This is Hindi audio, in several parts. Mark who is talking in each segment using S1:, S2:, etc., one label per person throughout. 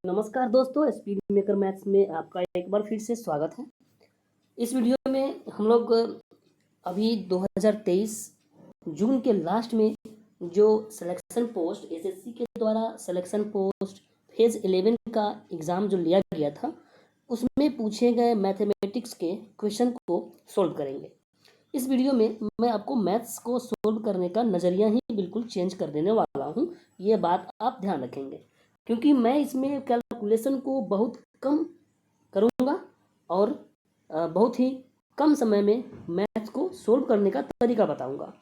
S1: नमस्कार दोस्तों, स्पीड मेकर मैथ्स में आपका एक बार फिर से स्वागत है। इस वीडियो में हम लोग अभी 2023 जून के लास्ट में जो सिलेक्शन पोस्ट एसएससी के द्वारा सिलेक्शन पोस्ट फेज 11 का एग्ज़ाम जो लिया गया था, उसमें पूछे गए मैथमेटिक्स के क्वेश्चन को सोल्व करेंगे। इस वीडियो में मैं आपको मैथ्स को सोल्व करने का नज़रिया ही बिल्कुल चेंज कर देने वाला हूँ। ये बात आप ध्यान रखेंगे, क्योंकि मैं इसमें कैलकुलेशन को बहुत कम करूँगा और बहुत ही कम समय में मैथ्स को सोल्व करने का तरीका बताऊँगा।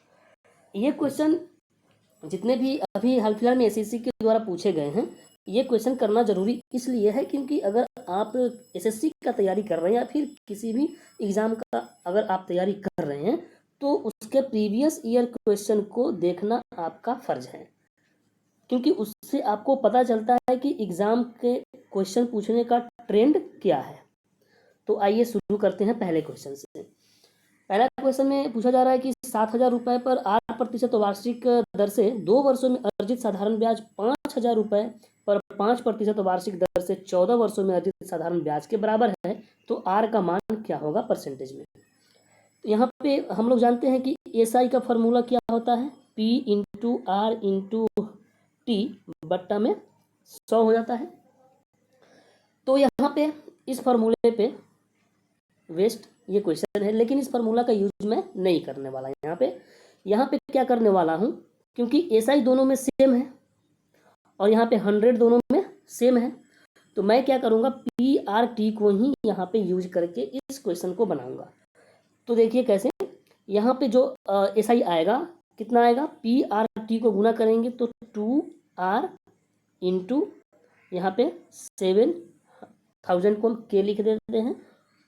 S1: ये क्वेश्चन जितने भी अभी हाल फिलहाल में एसएससी के द्वारा पूछे गए हैं, ये क्वेश्चन करना ज़रूरी इसलिए है क्योंकि अगर आप एसएससी का तैयारी कर रहे हैं या फिर किसी भी एग्ज़ाम का अगर आप तैयारी कर रहे हैं, तो उसके प्रीवियस ईयर क्वेश्चन को देखना आपका फ़र्ज़ है, क्योंकि उससे आपको पता चलता है कि एग्ज़ाम के क्वेश्चन पूछने का ट्रेंड क्या है। तो आइए शुरू करते हैं पहले क्वेश्चन से। पहला क्वेश्चन में पूछा जा रहा है कि 7,000 रुपये पर 8% वार्षिक दर से 2 वर्षों में अर्जित साधारण ब्याज 5,000 रुपये पर 5% वार्षिक दर से 14 वर्षों में अर्जित साधारण ब्याज के बराबर है, तो आर का मान क्या होगा परसेंटेज में। तो यहाँ पे हम लोग जानते हैं कि एसआई का फॉर्मूला क्या होता है, P into R into T बट्टा में 100 हो जाता है। तो यहाँ पे इस फॉर्मूले पे वेस्ट ये क्वेश्चन है, लेकिन इस फार्मूला का यूज मैं नहीं करने वाला। यहाँ पे क्या करने वाला हूँ, क्योंकि एसआई दोनों में सेम है और यहाँ पे 100 दोनों में सेम है, तो मैं क्या करूँगा, पी आर टी को ही यहाँ पे यूज करके इस क्वेश्चन को बनाऊँगा। तो देखिए कैसे, यहाँ पे जो एसआई आएगा कितना आएगा, पी आर टी को गुना करेंगे तो 2r इंटू यहाँ पे 7,000 को हम के लिख देते हैं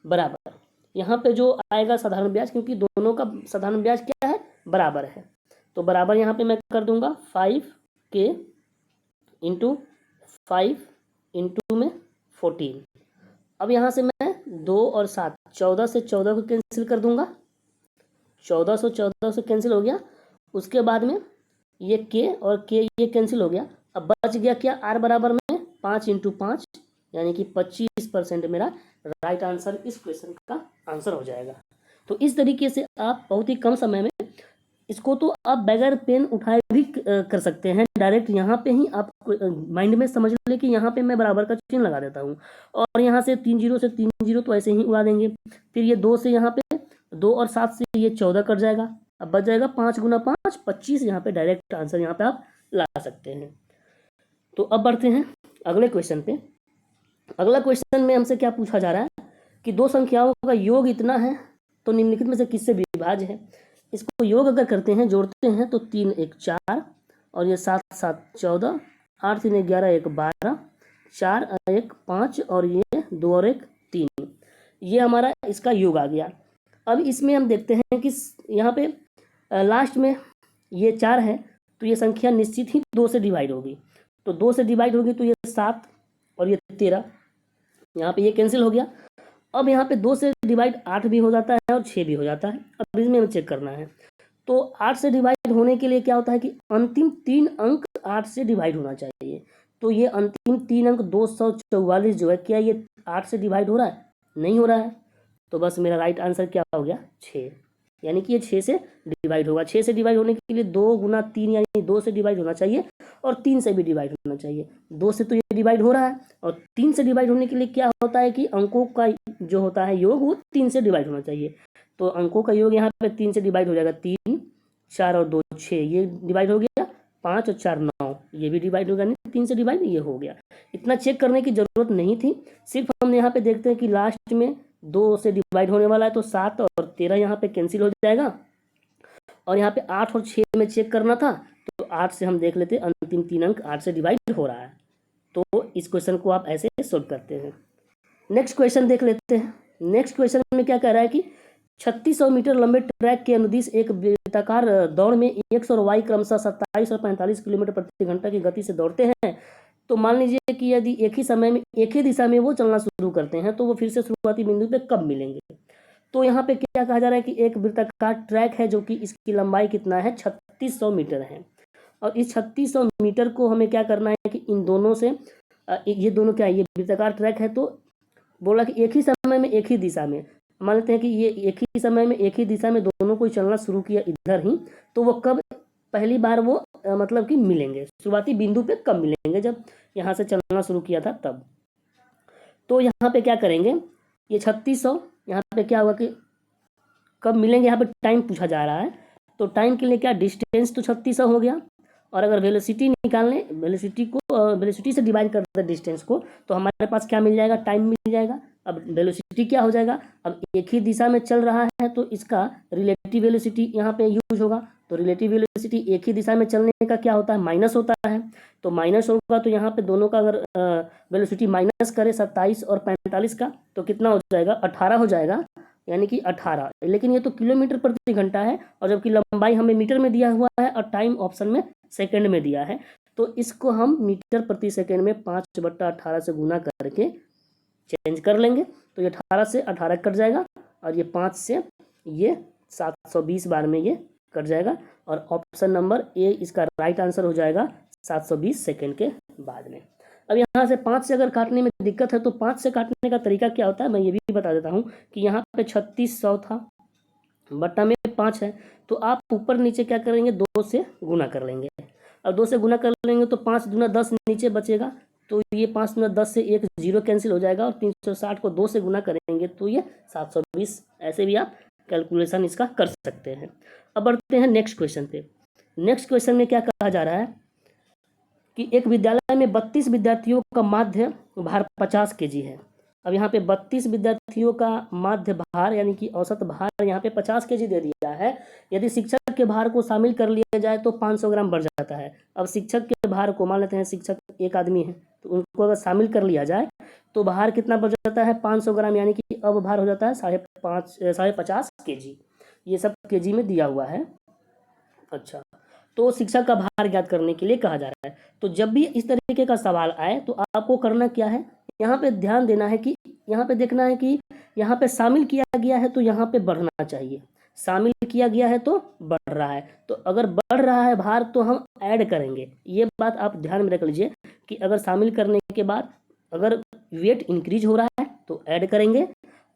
S1: बराबर, यहाँ पे जो आएगा साधारण ब्याज, क्योंकि दोनों का साधारण ब्याज क्या है, बराबर है, तो बराबर यहाँ पे मैं कर दूंगा 5k इंटू 5 इंटू में 14। अब यहाँ से मैं 2 और 7 14 से 14 को कैंसिल कर दूंगा, 14 से कैंसिल हो गया। उसके बाद में ये के और के ये कैंसिल हो गया। अब बच गया क्या, आर बराबर में 5 इंटू 5 यानी कि 25% मेरा राइट आंसर इस क्वेश्चन का आंसर हो जाएगा। तो इस तरीके से आप बहुत ही कम समय में इसको तो आप बगैर पेन उठाए भी कर सकते हैं, डायरेक्ट यहाँ पे ही आप माइंड में समझ ले कि यहाँ पे मैं बराबर का चिन्ह लगा देता हूँ और यहाँ से 3 जीरो से 3 जीरो तो ऐसे ही उड़ा देंगे। फिर ये 2 से यहाँ पे 2 और 7 से ये 14 कट जाएगा। अब बच जाएगा 5 गुना 5 25, यहाँ पे डायरेक्ट आंसर यहाँ पे आप ला सकते हैं। तो अब बढ़ते हैं अगले क्वेश्चन पे। अगला क्वेश्चन में हमसे क्या पूछा जा रहा है कि दो संख्याओं का योग इतना है तो निम्नलिखित में से किससे विभाज्य है। इसको योग अगर करते हैं, जोड़ते हैं, तो 3 1 4 और ये 7 7 14, 8 3 11 1 12, 4 1 5 और ये 2 और 1 3, ये हमारा इसका योग आ गया। अब इसमें हम देखते हैं कि यहाँ पे लास्ट में ये 4 है, तो ये संख्या निश्चित ही 2 से डिवाइड होगी, तो 2 से डिवाइड होगी तो ये 7 और ये 13, यहाँ पे ये कैंसिल हो गया। अब यहाँ पे 2 से डिवाइड 8 भी हो जाता है और 6 भी हो जाता है। अब इसमें हमें चेक करना है, तो 8 से डिवाइड होने के लिए क्या होता है कि अंतिम 3 अंक 8 से डिवाइड होना चाहिए। तो ये अंतिम 3 अंक 244 जो है, क्या ये 8 से डिवाइड हो रहा है, नहीं हो रहा है, तो बस मेरा राइट आंसर क्या हो गया, 6, यानी कि ये 6 से डिवाइड होगा। 6 से डिवाइड होने के लिए 2 गुना 3 यानी 2 से डिवाइड होना चाहिए और 3 से भी डिवाइड होना चाहिए। 2 से तो ये डिवाइड हो रहा है और 3 से डिवाइड होने के लिए क्या होता है कि अंकों का जो होता है योग वो 3 से डिवाइड होना चाहिए। तो अंकों का योग यहाँ पे 3 से डिवाइड हो जाएगा, 3 4 और 2 6, ये डिवाइड हो गया, 5 और 4 9, ये भी डिवाइड होगा, नहीं 3 से डिवाइड, ये हो गया। इतना चेक करने की जरूरत नहीं थी, सिर्फ हम यहाँ पे देखते हैं कि लास्ट में 2 से डिवाइड होने वाला है, तो 7 और 13 यहाँ पे कैंसिल हो जाएगा और यहाँ पे 8 और 6 में चेक करना था, तो 8 से हम देख लेते हैं अंतिम 3 अंक 8 से डिवाइड हो रहा है। तो इस क्वेश्चन को आप ऐसे सोल्व करते हैं। नेक्स्ट क्वेश्चन देख लेते हैं। नेक्स्ट क्वेश्चन में क्या कह रहा है कि 3600 मीटर लंबे ट्रैक के अनुदिश एक वृत्ताकार दौड़ में एक्स और वाई क्रमशः 27 और 45 किलोमीटर प्रति घंटा की गति से दौड़ते हैं, तो मान लीजिए कि यदि एक ही समय में एक ही दिशा में वो चलना शुरू करते हैं, तो वो फिर से शुरुआती बिंदु पे कब मिलेंगे। तो यहाँ पे क्या कहा जा रहा है कि एक वृत्ताकार ट्रैक है जो कि इसकी लंबाई कितना है, 3600 मीटर है, और इस 3600 मीटर को हमें क्या करना है कि इन दोनों से ये दोनों क्या है, ये वृत्ताकार ट्रैक है, तो बोला कि एक ही समय में एक ही दिशा में, मान लेते हैं कि ये एक ही समय में एक ही दिशा में दोनों को चलना शुरू किया इधर ही, तो वो कब पहली बार वो मतलब कि मिलेंगे, शुरुआती बिंदु पे कब मिलेंगे, जब यहाँ से चलना शुरू किया था तब। तो यहाँ पे क्या करेंगे, ये 3600 यहाँ पे क्या हुआ कि कब मिलेंगे, यहाँ पे टाइम पूछा जा रहा है, तो टाइम के लिए क्या डिस्टेंस तो 3600 हो गया, और अगर वेलोसिटी निकालने, वेलोसिटी से डिवाइड कर दे डिस्टेंस को, तो हमारे पास क्या मिल जाएगा, टाइम मिल जाएगा। अब वेलोसिटी क्या हो जाएगा, अब एक ही दिशा में चल रहा है तो इसका रिलेटिव वेलोसिटी यहाँ पे यूज होगा, तो रिलेटिव वेलोसिटी एक ही दिशा में चलने का क्या होता है, माइनस होता है, तो माइनस होगा, तो यहाँ पे दोनों का अगर वेलोसिटी माइनस करे 27 और 45 का, तो कितना हो जाएगा, 18 हो जाएगा, यानी कि 18। लेकिन ये तो किलोमीटर प्रति घंटा है, और जबकि लंबाई हमें मीटर में दिया हुआ है और टाइम ऑप्शन में सेकंड में दिया है, तो इसको हम मीटर प्रति सेकंड में 5/18 से गुना करके चेंज कर लेंगे, तो ये 18 से 18 कट जाएगा, और ये 5 से ये 720 बार में ये कट जाएगा, और ऑप्शन नंबर ए इसका राइट आंसर हो जाएगा 720 सेकंड के बाद में। अब यहाँ से 5 से अगर काटने में दिक्कत है, तो 5 से काटने का तरीका क्या होता है, मैं ये भी बता देता हूँ कि यहाँ पे 3600 था, बट्टा में 5 है, तो आप ऊपर नीचे क्या करेंगे, 2 से गुना कर लेंगे, अब 2 से गुना कर लेंगे तो 5 दूना 10 नीचे बचेगा, तो ये 5 दूना 10 से एक 0 कैंसिल हो जाएगा, और 360 को 2 से गुना करेंगे तो ये 720। ऐसे भी आप कैलकुलेशन इसका कर सकते हैं। अब बढ़ते हैं नेक्स्ट क्वेश्चन पे। नेक्स्ट क्वेश्चन में क्या कहा जा रहा है कि एक विद्यालय में 32 विद्यार्थियों का माध्य भार 50 kg है। अब यहाँ पे 32 विद्यार्थियों का माध्य भार यानी कि औसत भार यहाँ पे 50 kg दे दिया है। यदि शिक्षक के भार को शामिल कर लिया जाए तो 500 ग्राम बढ़ जाता है। अब शिक्षक के भार को मान लेते हैं, शिक्षक एक आदमी है तो उनको अगर शामिल कर लिया जाए तो भार कितना बढ़ जाता है, 500 ग्राम, यानी कि अब भार हो जाता है 50 kg। ये सब kg में दिया हुआ है। अच्छा, तो शिक्षक का भार ज्ञात करने के लिए कहा जा रहा है। तो जब भी इस तरीके का सवाल आए तो आपको करना क्या है, यहाँ पे ध्यान देना है कि यहाँ पे देखना है कि यहाँ पे शामिल किया गया है तो यहाँ पे बढ़ना चाहिए, शामिल किया गया है तो बढ़ रहा है। तो अगर बढ़ रहा है भार तो हम ऐड करेंगे। ये बात आप ध्यान में रख लीजिए कि अगर शामिल करने के बाद अगर वेट इंक्रीज हो रहा है तो ऐड करेंगे,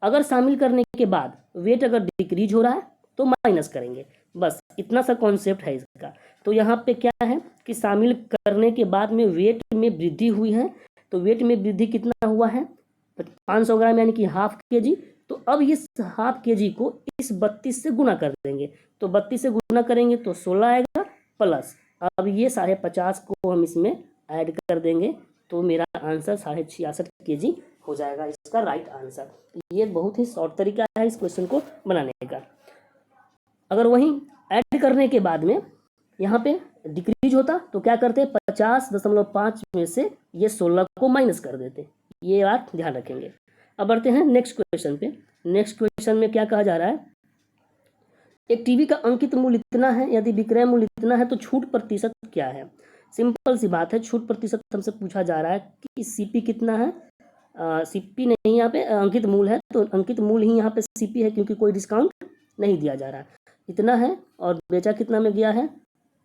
S1: अगर शामिल करने के बाद वेट अगर डिक्रीज हो रहा है तो माइनस करेंगे। बस इतना सा कॉन्सेप्ट है इसका। तो यहाँ पे क्या है कि शामिल करने के बाद में वेट में वृद्धि हुई है, तो वेट में वृद्धि कितना हुआ है, 500 ग्राम यानी कि हाफ kg। तो अब इस हाफ kg को इस 32 से गुना कर देंगे, तो 32 से गुना करेंगे तो 16 आएगा, प्लस अब ये 50 को हम इसमें ऐड कर देंगे, तो मेरा आंसर 66.5 kg हो जाएगा, इसका राइट आंसर। ये बहुत ही शॉर्ट तरीका है इस क्वेश्चन को बनाने का। अगर वहीं ऐड करने के बाद में यहाँ पे डिक्रीज होता तो क्या करते, 50.5 में से ये 16 को माइनस कर देते। ये बात ध्यान रखेंगे। अब बढ़ते हैं नेक्स्ट क्वेश्चन पे। नेक्स्ट क्वेश्चन में क्या कहा जा रहा है, एक टीवी का अंकित मूल्य इतना है, यदि विक्रय मूल्य इतना है तो छूट प्रतिशत क्या है। सिंपल सी बात है, छूट प्रतिशत हमसे पूछा जा रहा है कि सीपी कितना है। सीपी नहीं, यहाँ पे अंकित मूल्य है, तो अंकित मूल्य ही यहाँ पे सीपी है, क्योंकि कोई डिस्काउंट नहीं दिया जा रहा है। इतना है और बेचा कितना में गया है,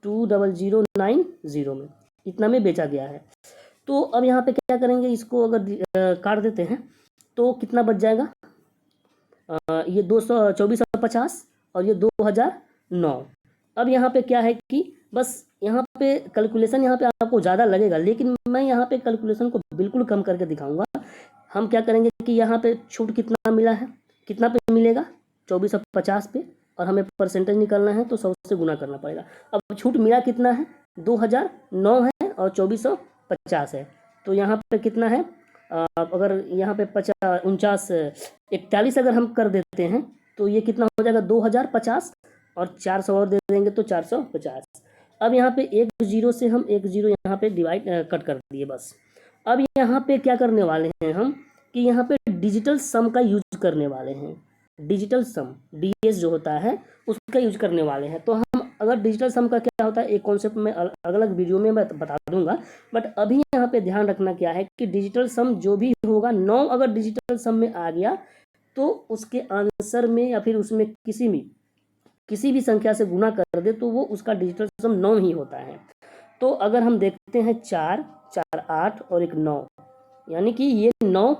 S1: 20090 में, इतना में बेचा गया है। तो अब यहाँ पे क्या करेंगे, इसको अगर काट देते हैं तो कितना बच जाएगा, ये 2450 और ये 2009। अब यहाँ पे क्या है कि बस यहाँ पे कैलकुलेशन यहाँ पे आपको ज़्यादा लगेगा, लेकिन मैं यहाँ पे कैलकुलेशन को बिल्कुल कम करके दिखाऊंगा। हम क्या करेंगे कि यहाँ पे छूट कितना मिला है, कितना पे मिलेगा, 2450 पे, और हमें परसेंटेज निकालना है तो 100 से गुना करना पड़ेगा। अब छूट मिला कितना है, 2009 है और 2450 है, तो यहाँ पे कितना है, अगर यहाँ पे 49 41 अगर हम कर देते हैं तो ये कितना हो जाएगा, 2050, और 400 और दे देंगे तो 450। अब यहाँ पे एक जीरो से हम एक जीरो यहाँ पे डिवाइड कट कर दिए बस। अब यहाँ पे क्या करने वाले हैं हम कि यहाँ पे डिजिटल सम का यूज करने वाले हैं। डिजिटल सम, डीएस जो होता है उसका यूज करने वाले हैं। तो हम अगर डिजिटल सम का क्या होता है एक कॉन्सेप्ट में अलग अलग वीडियो में मैं बता दूंगा, बट अभी यहाँ पे ध्यान रखना क्या है कि डिजिटल सम जो भी होगा, 9 अगर डिजिटल सम में आ गया तो उसके आंसर में या फिर उसमें किसी भी संख्या से गुना कर दे तो वो उसका डिजिटल सम 9 ही होता है। तो अगर हम देखते हैं 4 4 8 और एक 9, यानी कि ये 9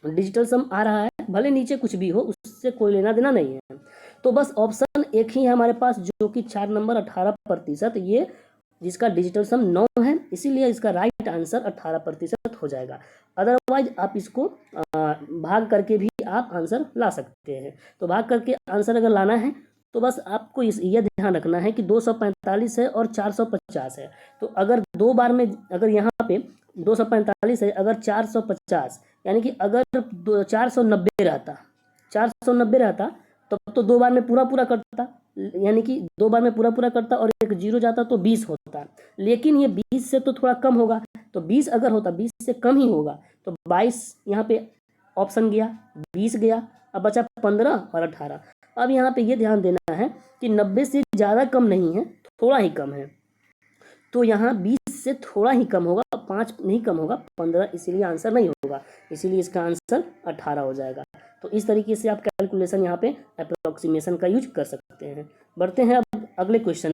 S1: डिजिटल सम आ रहा है, भले नीचे कुछ भी हो उससे कोई लेना देना नहीं है। तो बस ऑप्शन एक ही है हमारे पास जो कि 4 नंबर 18%, ये जिसका डिजिटल सम 9 है, इसीलिए इसका राइट आंसर 18% हो जाएगा। अदरवाइज आप इसको भाग करके भी आप आंसर ला सकते हैं। तो भाग करके आंसर अगर लाना है तो बस आपको ये ध्यान रखना है कि 245 है और 450 है। तो अगर दो बार में, अगर यहाँ पे 245 है, अगर 450, यानी कि अगर 490 रहता, 490 रहता तब तो दो बार में पूरा पूरा कटता, यानी कि दो बार में पूरा पूरा करता और एक जीरो जाता तो 20 होता। लेकिन ये 20 से तो थोड़ा कम होगा, तो 20 अगर होता 20 से कम ही होगा, तो 22 यहाँ पे ऑप्शन गया, 20 गया, अब बचा 15 और 18। अब यहाँ पे ये ध्यान देना है कि 90 से ज़्यादा कम नहीं है, थोड़ा ही कम है। तो यहाँ 20 से थोड़ा ही कम होगा, 5 नहीं कम होगा, 15, इसीलिए आंसर नहीं होगा, इसीलिए इसका आंसर 18 हो जाएगा। तो इस तरीके से आप कैलकुलेशन यहाँ पे अप्रोक्सीमेशन का यूज कर सकते हैं। बढ़ते हैं अब अगले क्वेश्चन।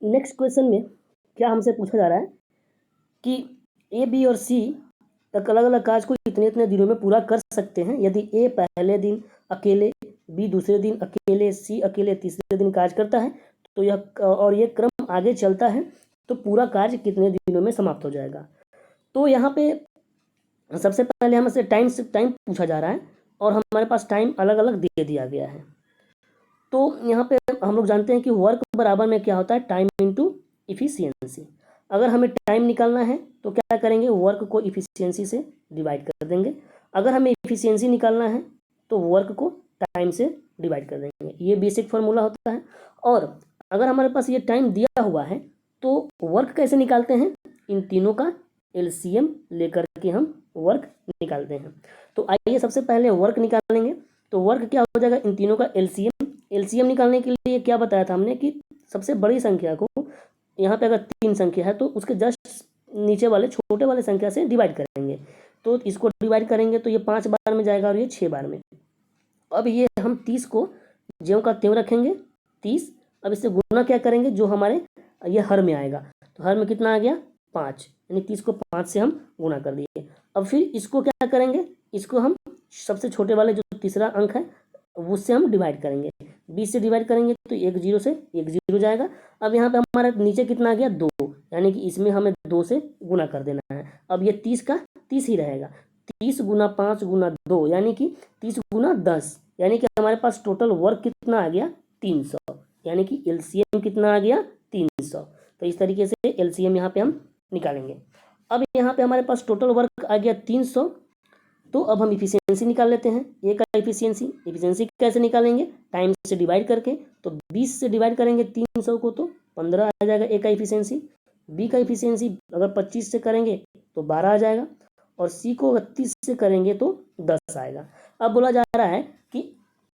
S1: नेक्स्ट क्वेश्चन में क्या हमसे पूछा जा रहा है कि ए बी और सी अलग अलग कार्य को इतने इतने दिनों में पूरा कर सकते हैं। यदि ए पहले दिन अकेले, बी दूसरे दिन अकेले, सी अकेले तीसरे दिन कार्य करता है तो यह और ये क्रम आगे चलता है तो पूरा कार्य कितने दिनों में समाप्त हो जाएगा। तो यहाँ पे सबसे पहले हमसे टाइम पूछा जा रहा है और हमारे पास टाइम अलग अलग दे दिया गया है। तो यहाँ पे हम लोग जानते हैं कि वर्क बराबर में क्या होता है, टाइम इनटू इफिशियंसी। अगर हमें टाइम निकालना है तो क्या करेंगे, वर्क को इफिशियंसी से डिवाइड कर देंगे। अगर हमें इफिशियंसी निकालना है तो वर्क को टाइम से डिवाइड कर देंगे, ये बेसिक फार्मूला होता है। और अगर हमारे पास ये टाइम दिया हुआ है तो वर्क कैसे निकालते हैं, इन तीनों का एलसीएम लेकर के हम वर्क निकालते हैं। तो आइए सबसे पहले वर्क निकालेंगे। तो वर्क क्या हो जाएगा, इन तीनों का एलसीएम निकालने के लिए क्या बताया था हमने कि सबसे बड़ी संख्या को, यहाँ पे अगर 3 संख्या है तो उसके जस्ट नीचे वाले छोटे वाले संख्या से डिवाइड करेंगे। तो इसको डिवाइड करेंगे तो ये 5 बार में जाएगा और ये 6 बार में। अब ये हम 30 को ज्यों का त्यों रखेंगे 30। अब इससे गुना क्या करेंगे, जो हमारे ये हर में आएगा, तो हर में कितना आ गया 5, यानी 30 को 5 से हम गुना कर दिए। अब फिर इसको क्या करेंगे, इसको हम सबसे छोटे वाले जो तीसरा अंक है उससे हम डिवाइड करेंगे, 20 से डिवाइड करेंगे तो एक जीरो से एक जीरो जाएगा। अब यहाँ पे हमारा नीचे कितना आ गया 2, यानी कि इसमें हमें 2 से गुना कर देना है। अब ये 30 का 30 ही रहेगा, 30 गुना 5 गुना 2 यानी कि 30 गुना 10, यानी कि हमारे पास टोटल वर्क कितना आ गया 300, यानी कि एलसीएम कितना आ गया 300। तो इस तरीके से एलसीएम यहाँ पे हम निकालेंगे। अब यहाँ पे हमारे पास टोटल वर्क आ गया 300। तो अब हम इफिशियंसी निकाल लेते हैं। ए का इफिशियंसी कैसे निकालेंगे, टाइम से डिवाइड करके। तो 20 से डिवाइड करेंगे 300 को तो 15 आ जाएगा ए का इफिशियंसी। बी का इफिशियंसी अगर 25 से करेंगे तो 12 आ जाएगा, और सी को 32 से करेंगे तो 10 आएगा। अब बोला जा रहा है कि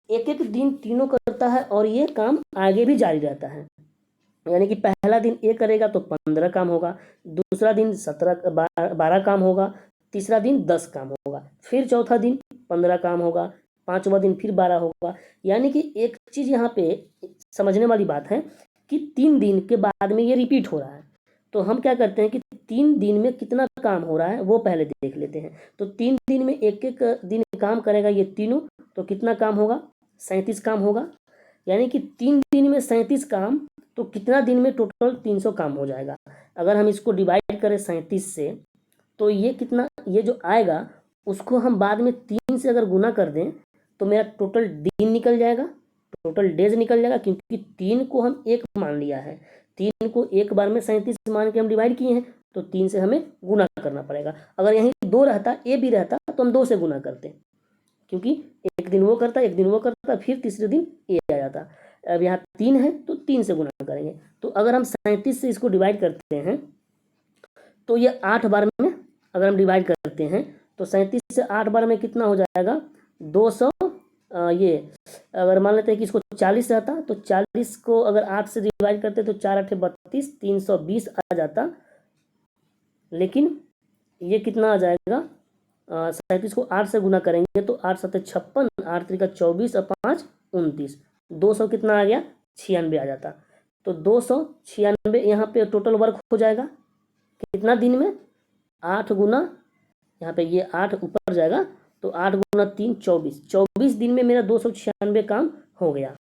S1: एक एक दिन तीनों करता है और ये काम आगे भी जारी रहता है, यानी कि पहला दिन ए करेगा तो 15 काम होगा, दूसरा दिन 12 काम होगा, तीसरा दिन 10 काम होगा, फिर चौथा दिन 15 काम होगा, पांचवा दिन फिर 12 होगा। यानी कि एक चीज यहाँ पे समझने वाली बात है कि 3 दिन के बाद में ये रिपीट हो रहा है। तो हम क्या करते हैं कि 3 दिन में कितना काम हो रहा है वो पहले देख लेते हैं। तो 3 दिन में एक एक दिन काम करेगा ये तीनों, तो कितना काम होगा 37 काम होगा, यानी कि 3 दिन में 37 काम, तो कितना दिन में टोटल 300 काम हो जाएगा। अगर हम इसको डिवाइड करें 37 से तो ये कितना, ये जो आएगा उसको हम बाद में 3 से अगर गुना कर दें तो मेरा टोटल दिन निकल जाएगा, टोटल डेज निकल जाएगा, क्योंकि 3 को हम एक मान लिया है, 3 को एक बार में 37 मान के हम डिवाइड किए हैं, तो 3 से हमें गुना करना पड़ेगा। अगर यहीं 2 रहता, ए भी रहता तो हम 2 से गुना करते, क्योंकि एक दिन वो करता एक दिन वो करता, फिर तीसरे दिन ए आ जाता। अब यहाँ 3 है तो 3 से गुना करेंगे। तो अगर हम 37 से इसको डिवाइड करते हैं तो ये 8 बार में अगर हम डिवाइड करते हैं तो 37 से 8 बार में कितना हो जाएगा 200। ये अगर मान लेते हैं कि इसको 40 रहता तो 40 को अगर 8 से डिवाइड करते तो 4 8 32, 320 आ जाता, लेकिन ये कितना आ जाएगा 37 को 8 से गुना करेंगे तो 8 7 56, 8 3 24 और 5 29, 200 कितना आ गया 96 आ जाता। तो 296 यहाँ पे टोटल वर्क हो जाएगा, कितना दिन में, 8 गुना, यहाँ पे ये 8 ऊपर जाएगा तो 8 गुना 3 24, 24 दिन में मेरा 296 काम हो गया।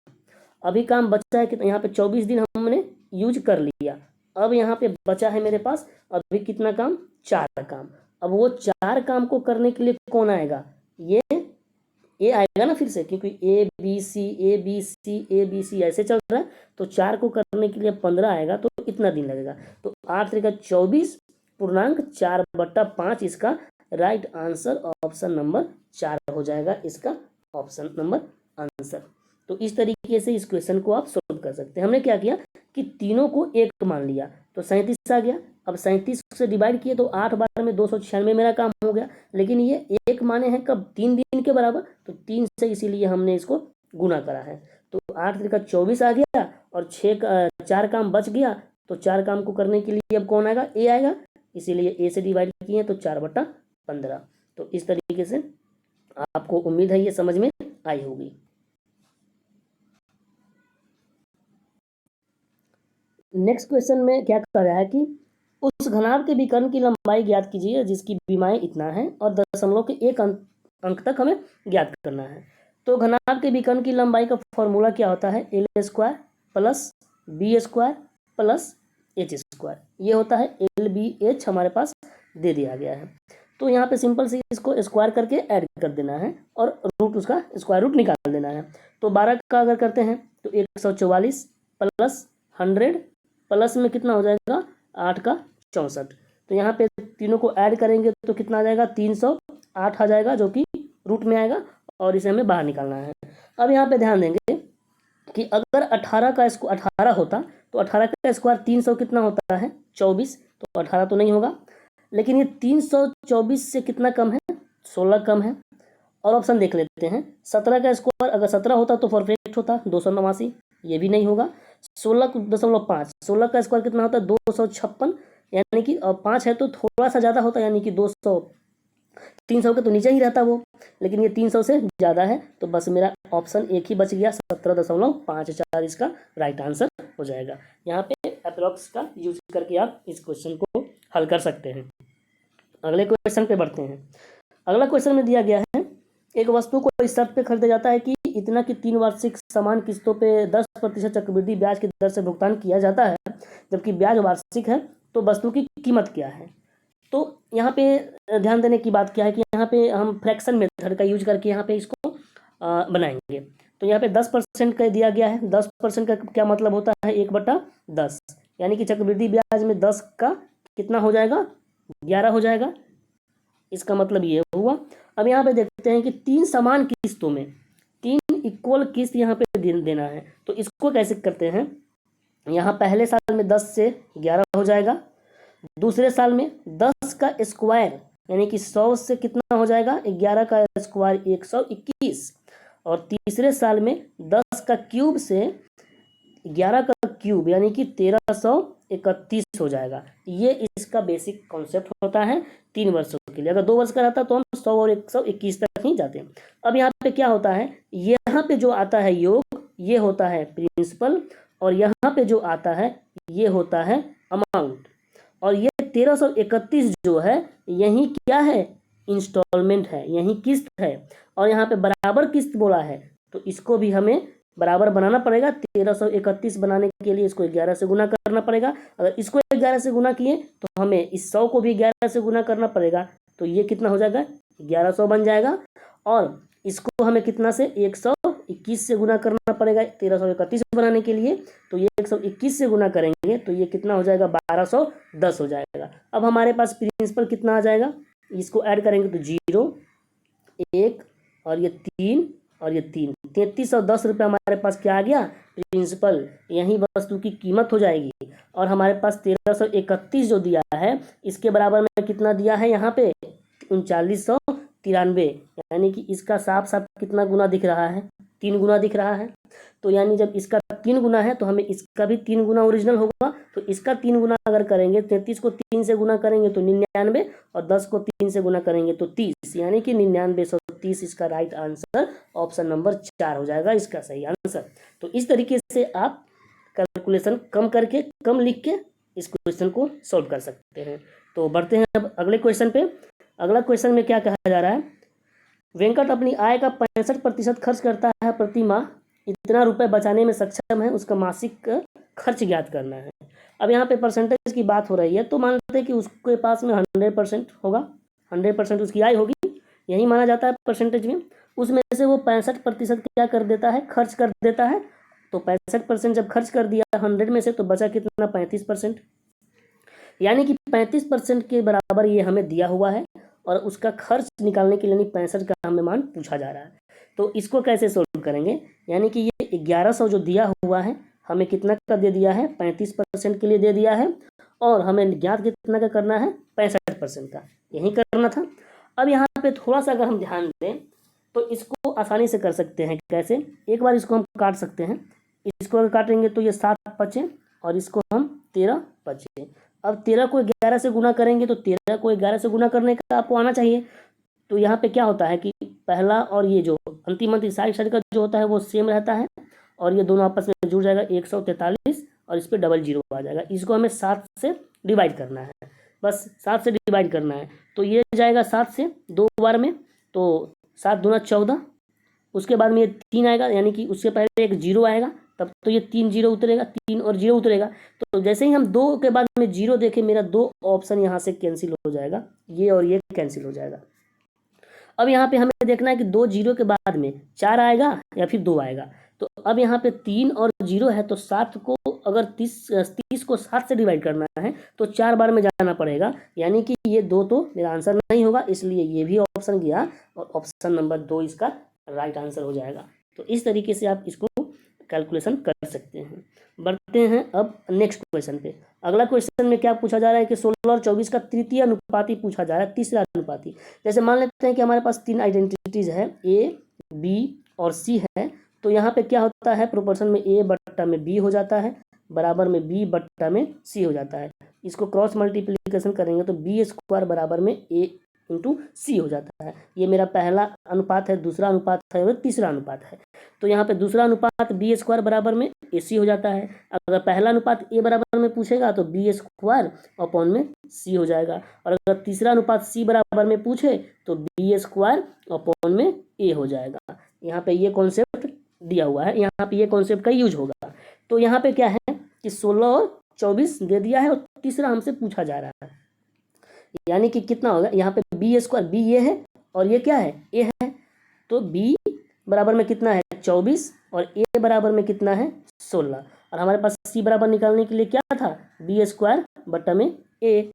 S1: अभी काम बचा है कि यहाँ पे 24 दिन हमने यूज कर लिया, अब यहाँ पे बचा है मेरे पास अभी कितना काम, 4 काम। अब वो 4 काम को करने के लिए कौन आएगा, ये आएगा ना फिर से, क्योंकि A B C A B C A B C ऐसे चल रहा है, तो 4 को करने के लिए 15 आएगा तो इतना दिन लगेगा। तो 8 तरीका 24.4/5 इसका राइट आंसर ऑप्शन नंबर 4 हो जाएगा, इसका ऑप्शन नंबर आंसर। तो इस तरीके से इस क्वेश्चन को आप सोल्व कर सकते हैं। हमने क्या किया कि तीनों को एक मान लिया तो 37 आ गया। अब 37 से डिवाइड किए तो 8 बार में 296 मेरा काम हो गया, लेकिन ये एक माने हैं कब, 3 दिन के बराबर, तो 3 से इसीलिए हमने इसको गुना करा है। तो 8 तरीका 24 आ गया और 4 काम बच गया, तो 4 काम को करने के लिए अब कौन आएगा, ए आएगा, इसीलिए ए से डिवाइड किए तो 4/15। तो इस तरीके से आपको उम्मीद है ये समझ में आई होगी। नेक्स्ट क्वेश्चन में क्या कर रहा है कि उस घनाभ के विकर्ण की लंबाई ज्ञात कीजिए जिसकी विमाएं इतना है और दशमलव के 1 अंक तक हमें ज्ञात करना है। तो घनाभ के विकर्ण की लंबाई का फॉर्मूला क्या होता है, L² plus B² plus H², ये होता है LBH हमारे पास दे दिया गया है। तो यहाँ पे सिंपल से इसको स्क्वायर करके ऐड कर देना है और रूट उसका स्क्वायर रूट निकाल देना है। तो 12 का अगर करते हैं तो 144 प्लस 100 प्लस में कितना हो जाएगा 8 का 64। तो यहाँ पे तीनों को ऐड करेंगे तो कितना आ जाएगा 308 आ जाएगा, जो कि रूट में आएगा और इसे हमें बाहर निकालना है। अब यहाँ पे ध्यान देंगे कि अगर 18 होता तो 18 का स्क्वायर 300 कितना होता है 24, तो 18 तो नहीं होगा, लेकिन ये 324 से कितना कम है 16 कम है। और ऑप्शन देख लेते हैं, 17 का स्क्वायर अगर 17 होता तो परफेक्ट होता 289, ये भी नहीं होगा। 16.5, 16 का स्क्वायर कितना होता है 256, यानी कि 5 है तो थोड़ा सा ज़्यादा होता, यानी कि 200, 300 के तो नीचे ही रहता वो, लेकिन ये 300 से ज़्यादा है, तो बस मेरा ऑप्शन एक ही बच गया 17.54 इसका राइट आंसर हो जाएगा। यहाँ पे अप्रोक्स का यूज करके आप इस क्वेश्चन को हल कर सकते हैं। अगले क्वेश्चन पे बढ़ते हैं। अगला क्वेश्चन में दिया गया है, एक वस्तु को इस शर्त पे खरीदा जाता है कि इतना कि 3 वार्षिक समान किस्तों पे 10% चक्रवृद्धि ब्याज की दर से भुगतान किया जाता है, जबकि ब्याज वार्षिक है, तो वस्तु की कीमत क्या है। तो यहाँ पे ध्यान देने की बात क्या है कि यहाँ पे हम फ्रैक्शन मेथड का यूज करके यहाँ पे इसको बनाएंगे। तो यहाँ पे 10% का दिया गया है, 10% का क्या मतलब होता है 1/10, यानी कि चक्रवृद्धि ब्याज में 10 का कितना हो जाएगा 11 हो जाएगा, इसका मतलब ये हुआ। अब यहाँ पे देखते हैं कि 3 समान किस्तों में 3 इक्वल किस्त यहाँ पे देना है, तो इसको कैसे करते हैं, यहाँ पहले साल में 10 से 11 हो जाएगा, दूसरे साल में 10 का स्क्वायर यानी कि 100 से कितना हो जाएगा 11 का स्क्वायर 121, और तीसरे साल में 10 का क्यूब से 11 का क्यूब यानी कि 1331 हो जाएगा। ये इसका बेसिक कॉन्सेप्ट होता है 3 वर्षों के लिए। अगर 2 वर्ष का रहता तो हम 100 और 121 तक ही जाते हैं। अब यहाँ पे क्या होता है, यहाँ पे जो आता है योग ये होता है प्रिंसिपल, और यहाँ पे जो आता है ये होता है अमाउंट, और ये 1331 जो है यही क्या है इंस्टॉलमेंट है, यही किस्त है, और यहाँ पे बराबर किस्त बोला है तो इसको भी हमें बराबर बनाना पड़ेगा। 1331 बनाने के लिए इसको 11 से गुना करना पड़ेगा। अगर इसको 11 से गुना किए तो हमें इस 100 को भी 11 से गुना करना पड़ेगा, तो ये कितना हो जाएगा 1100 बन जाएगा, और इसको हमें कितना से 121 से गुना करना पड़ेगा 1331 बनाने के लिए, तो ये 121 से गुना करेंगे तो ये कितना हो जाएगा 1210 हो जाएगा। अब हमारे पास प्रिंसिपल कितना आ जाएगा, इसको ऐड करेंगे तो 0 1 और ये 3 और ये 3, 3310 रुपये हमारे पास क्या आ गया प्रिंसिपल, यही वस्तु की कीमत हो जाएगी। और हमारे पास 1331 जो दिया है इसके बराबर में कितना दिया है यहाँ पे 3993, यानी कि इसका साफ साफ कितना गुना दिख रहा है 3 गुना दिख रहा है। तो यानी जब इसका 3 गुना है तो हमें इसका भी 3 गुना ओरिजिनल होगा, तो इसका 3 गुना अगर करेंगे 33 को 3 से गुना करेंगे तो 99, और 10 को 3 से गुना करेंगे तो 30, यानी कि 9930 इसका राइट आंसर ऑप्शन नंबर 4 हो जाएगा इसका सही आंसर। तो इस तरीके से आप कैलकुलेशन कम करके कम लिख के इस क्वेश्चन को सॉल्व कर सकते हैं। तो बढ़ते हैं अब अगले क्वेश्चन पे। अगला क्वेश्चन में क्या कहा जा रहा है, वेंकट अपनी आय का 65% खर्च करता है प्रति माह, इतना रुपए बचाने में सक्षम है, उसका मासिक खर्च ज्ञात करना है। अब यहाँ पे परसेंटेज की बात हो रही है, तो मान लेते हैं कि उसके पास में 100% होगा, 100% उसकी आय होगी, यही माना जाता है परसेंटेज में। उसमें से वो 65% क्या कर देता है, खर्च कर देता है। तो 65% जब खर्च कर दिया 100 में से, तो बचा कितना, 35%। यानी कि 35% के बराबर ये हमें दिया हुआ है और उसका खर्च निकालने के लिए, यानी 65 का हमें मान पूछा जा रहा है। तो इसको कैसे सोल्व करेंगे, यानी कि ये 1100 जो दिया हुआ है हमें कितना का दे दिया है, 35% के लिए दे दिया है, और हमें ज्ञात कितना का करना है, 65% का, यही करना था। अब यहाँ पे थोड़ा सा अगर हम ध्यान दें तो इसको आसानी से कर सकते हैं। कैसे, एक बार इसको हम काट सकते हैं। इसको अगर काटेंगे तो ये 7 बचे और इसको हम 13 बचे। अब 13 को 11 से गुना करेंगे तो 13 को 11 से गुना करने का आपको आना चाहिए। तो यहाँ पे क्या होता है कि पहला और ये जो अंतिम साइड का जो होता है वो सेम रहता है, और ये दोनों आपस में जुड़ जाएगा 143, और इस पर डबल जीरो आ जाएगा। इसको हमें 7 से डिवाइड करना है, बस 7 से डिवाइड करना है। तो ये जाएगा 7 से 2 बार में, तो 7 दूना 14, उसके बाद में ये 3 आएगा, यानी कि उससे पहले एक जीरो आएगा, तब तो ये 3 जीरो उतरेगा, 3 और जीरो उतरेगा। तो जैसे ही हम 2 के बाद में जीरो देखें, मेरा 2 ऑप्शन यहाँ से कैंसिल हो जाएगा, ये और ये कैंसिल हो जाएगा। अब यहाँ पे हमें देखना है कि 2 जीरो के बाद में 4 आएगा या फिर 2 आएगा। तो अब यहाँ पे 3 और जीरो है, तो 7 को अगर 30 को 7 से डिवाइड करना है तो 4 बार में जाना पड़ेगा, यानी कि ये 2 तो मेरा आंसर नहीं होगा, इसलिए ये भी ऑप्शन गया और ऑप्शन नंबर 2 इसका राइट आंसर हो जाएगा। तो इस तरीके से आप इसको कैलकुलेशन कर सकते हैं। बढ़ते हैं अब नेक्स्ट क्वेश्चन पे। अगला क्वेश्चन में क्या पूछा जा रहा है कि 16 और 24 का तृतीय अनुपाती पूछा जा रहा है, तीसरा अनुपाती। जैसे मान लेते हैं कि हमारे पास 3 आइडेंटिटीज है, ए, बी और सी है। तो यहाँ पे क्या होता है, प्रोपोर्शन में ए बट्टा में बी हो जाता है, बराबर में बी बट्टा में सी हो जाता है। इसको क्रॉस मल्टीप्लीकेशन करेंगे तो बी स्क्वायर बराबर में ए इंटू सी हो जाता है। ये मेरा पहला अनुपात है, दूसरा अनुपात है और तीसरा अनुपात है। तो यहाँ पे दूसरा अनुपात बी स्क्वायर बराबर में ए सी हो जाता है। अगर पहला अनुपात ए बराबर में पूछेगा तो बी स्क्वायर अपॉन में सी हो जाएगा, और अगर तीसरा अनुपात सी बराबर में पूछे तो बी स्क्वायर अपॉन में ए हो जाएगा। यहाँ पे ये कॉन्सेप्ट दिया हुआ है, यहाँ पे ये कॉन्सेप्ट का यूज होगा। तो यहाँ पे क्या है कि 16 और 24 दे दिया है और तीसरा हमसे पूछा जा रहा है, यानी कि कितना होगा, यहाँ पे बी स्क्वायर, बी ये है और ये क्या है, ए है। तो बी बराबर में कितना है, 24, और ए बराबर में कितना है, 16। और हमारे पास सी बराबर निकालने के लिए क्या था, बी स्क्वायर बट्टा में ए।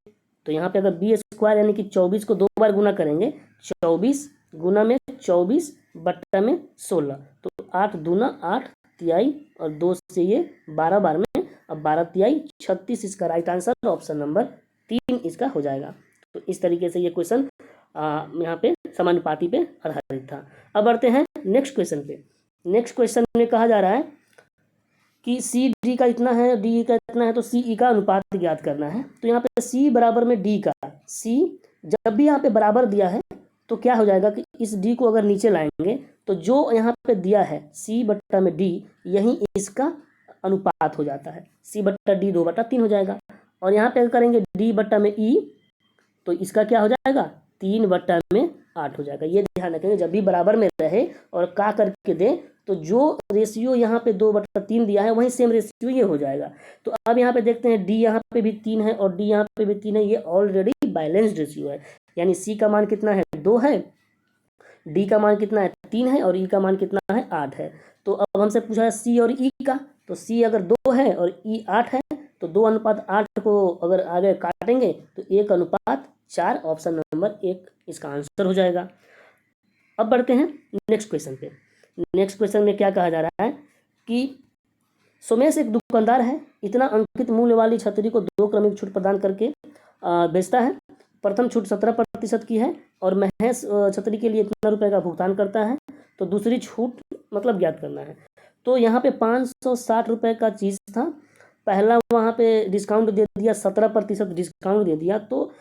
S1: तो यहाँ पे अगर बी स्क्वायर यानी कि 24 को 2 बार गुना करेंगे, 24 गुना में 24 बट्टा में 16, तो 8 दूना 8 तिहाई और 2 से ये 12 बार में, अब 12 तिहाई 36 इसका राइट आंसर ऑप्शन नंबर 3 इसका हो जाएगा। तो इस तरीके से ये क्वेश्चन यहाँ पे समानुपाती पे आधारित था। अब बढ़ते हैं नेक्स्ट क्वेश्चन पे। नेक्स्ट क्वेश्चन में कहा जा रहा है कि सी डी का इतना है, डी का इतना है, तो सी ई का अनुपात ज्ञात करना है। तो यहाँ पे सी बराबर में डी का, सी जब भी यहाँ पे बराबर दिया है तो क्या हो जाएगा कि इस डी को अगर नीचे लाएंगे तो जो यहाँ पे दिया है सी बट्टा में डी, यही इसका अनुपात हो जाता है। सी बट्टा डी 2/3 हो जाएगा, और यहाँ पे करेंगे डी बट्टा में ई, तो इसका क्या हो जाएगा, 3/8 हो जाएगा। ये ध्यान रखेंगे, जब भी बराबर में रहे और का करके दे तो जो रेशियो यहाँ पे 2/3 दिया है वही सेम रेशियो ये हो जाएगा। तो अब यहाँ पे देखते हैं डी यहाँ पे भी 3 है और डी यहाँ पे भी 3 है, ये ऑलरेडी बैलेंस्ड रेशियो है। यानी सी का मान कितना है, 2 है, डी का मान कितना है, 3 है, और ई का मान कितना है, 8 है। तो अब हमसे पूछा है सी और ई का, तो सी अगर 2 है और ई 8 है, तो 2:8 को अगर आगे काटेंगे तो 1:4, ऑप्शन नंबर 1 इसका आंसर हो जाएगा। अब बढ़ते हैं नेक्स्ट क्वेश्चन पे। नेक्स्ट क्वेश्चन में क्या कहा जा रहा है कि सोमेश एक दुकानदार है, इतना अंकित मूल्य वाली छतरी को 2 क्रमिक छूट प्रदान करके बेचता है। प्रथम छूट 17% की है और महेश छतरी के लिए इतना रुपए का भुगतान करता है, तो दूसरी छूट मतलब ज्ञात करना है। तो यहाँ पे 560 रुपये का चीज़ था, पहला वहाँ पे डिस्काउंट दे दिया, 17% डिस्काउंट दे दिया, तो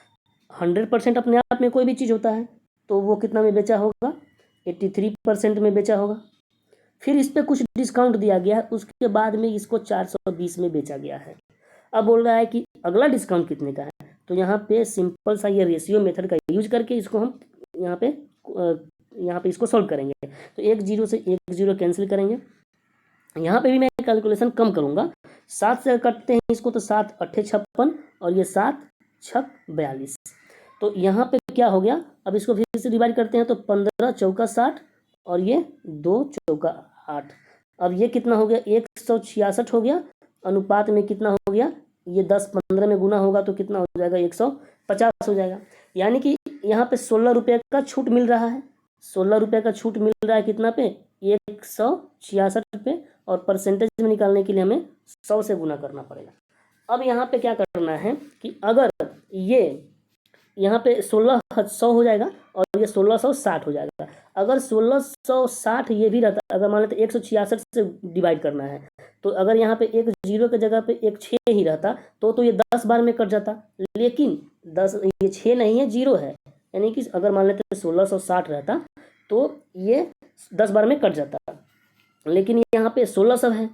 S1: 100% अपने आप में कोई भी चीज़ होता है, तो वो कितना में बेचा होगा, 83% में बेचा होगा। फिर इस पर कुछ डिस्काउंट दिया गया है, उसके बाद में इसको 420 में बेचा गया है। अब बोल रहा है कि अगला डिस्काउंट कितने का है, तो यहाँ पे सिंपल सा ये रेशियो मेथड का यूज करके इसको हम यहाँ पे इसको सॉल्व करेंगे। तो 1 0 से 1 0 कैंसिल करेंगे। यहाँ पे भी मैं कैलकुलेशन कम करूँगा, 7 से कटते हैं इसको तो 7 8 56 और ये 7 6 42। तो यहाँ पे क्या हो गया, अब इसको फिर से डिवाइड करते हैं तो 15 चौका 60 और ये 2 चौका 8। अब ये कितना हो गया, 166 हो गया। अनुपात में कितना हो गया, ये 10 15 में गुना होगा तो कितना हो जाएगा, 150 हो जाएगा। यानी कि यहाँ पे 16 रुपये का छूट मिल रहा है, 16 रुपये का छूट मिल रहा है कितना पे, 166 पे। और परसेंटेज में निकालने के लिए हमें 100 से गुना करना पड़ेगा। अब यहाँ पे क्या करना है कि अगर ये यहाँ पे 1600 हो जाएगा और ये 1660 हो जाएगा। अगर 1660 ये भी रहता, अगर मान लेते 166 से डिवाइड करना है, तो अगर यहाँ पे एक 0 के जगह पे एक 6 ही रहता तो ये 10 बार में कट जाता। लेकिन 10 ये 6 नहीं है, 0 है। यानी कि अगर मान लेते 1660 रहता तो ये 10 बार में कट जाता, लेकिन यहाँ पे 1600 है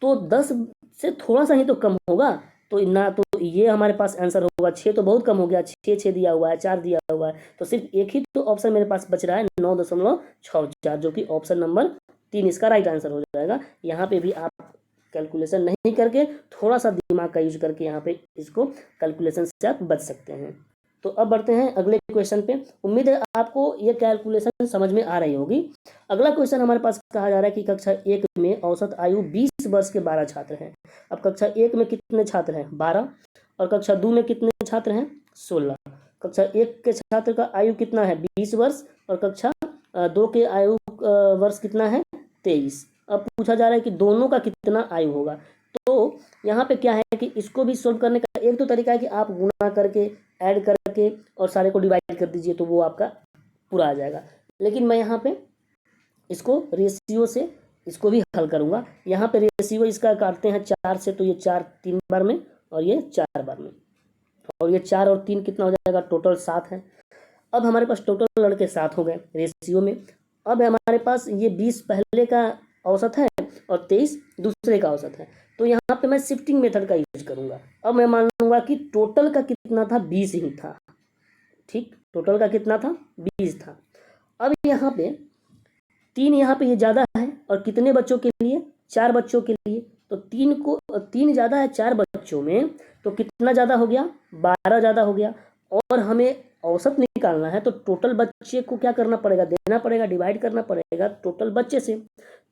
S1: तो 10 से थोड़ा सा ही तो कम होगा। तो ना तो ये हमारे पास आंसर होगा, 6 तो बहुत कम हो गया, 6 दिया हुआ है, 4 दिया हुआ है, तो सिर्फ एक ही तो ऑप्शन मेरे पास बच रहा है 9.64, जो कि ऑप्शन नंबर 3 इसका राइट आंसर हो जाएगा। यहाँ पे भी आप कैलकुलेशन नहीं करके थोड़ा सा दिमाग का यूज करके यहाँ पे इसको कैलकुलेशन से आप बच सकते हैं। तो अब बढ़ते हैं अगले क्वेश्चन पे। उम्मीद है आपको ये कैलकुलेशन समझ में आ रही होगी। अगला क्वेश्चन हमारे पास कहा जा रहा है कि कक्षा 1 में औसत आयु 20 वर्ष के 12 छात्र हैं। अब कक्षा 1 में कितने छात्र हैं, 12, और कक्षा 2 में कितने छात्र हैं, 16। कक्षा 1 के छात्र का आयु कितना है, 20 वर्ष, और कक्षा 2 के आयु वर्ष कितना है, 23। अब पूछा जा रहा है कि दोनों का कितना आयु होगा। तो यहाँ पे क्या है कि इसको भी सोल्व करने का एक तो तरीका है कि आप गुणा करके ऐड करके और सारे को डिवाइड कर दीजिए तो वो आपका पूरा आ जाएगा। लेकिन मैं यहाँ पे इसको रेशियो से इसको भी हल करूँगा। यहाँ पे रेशियो इसका काटते हैं 4 से, तो ये 4 3 बार में और ये 4 बार में, और ये 4 और 3 कितना हो जाएगा, टोटल 7 है। अब हमारे पास टोटल लड़के 7 हो गए रेशियो में। अब हमारे पास ये 20 पहले का औसत है और 23 दूसरे का औसत है। तो यहाँ पे मैं शिफ्टिंग मेथड का यूज करूँगा। अब मैं मान लूँगा कि टोटल का कितना था, 20 ही था। ठीक, टोटल का कितना था, 20 था। अब यहाँ पे 3 यहाँ पे ये ज़्यादा है, और कितने बच्चों के लिए, 4 बच्चों के लिए। तो 3 ज़्यादा है 4 बच्चों में, तो कितना ज़्यादा हो गया, 12 ज़्यादा हो गया। और हमें औसत निकालना है तो टोटल बच्चे को क्या करना पड़ेगा, देना पड़ेगा, डिवाइड करना पड़ेगा टोटल बच्चे से।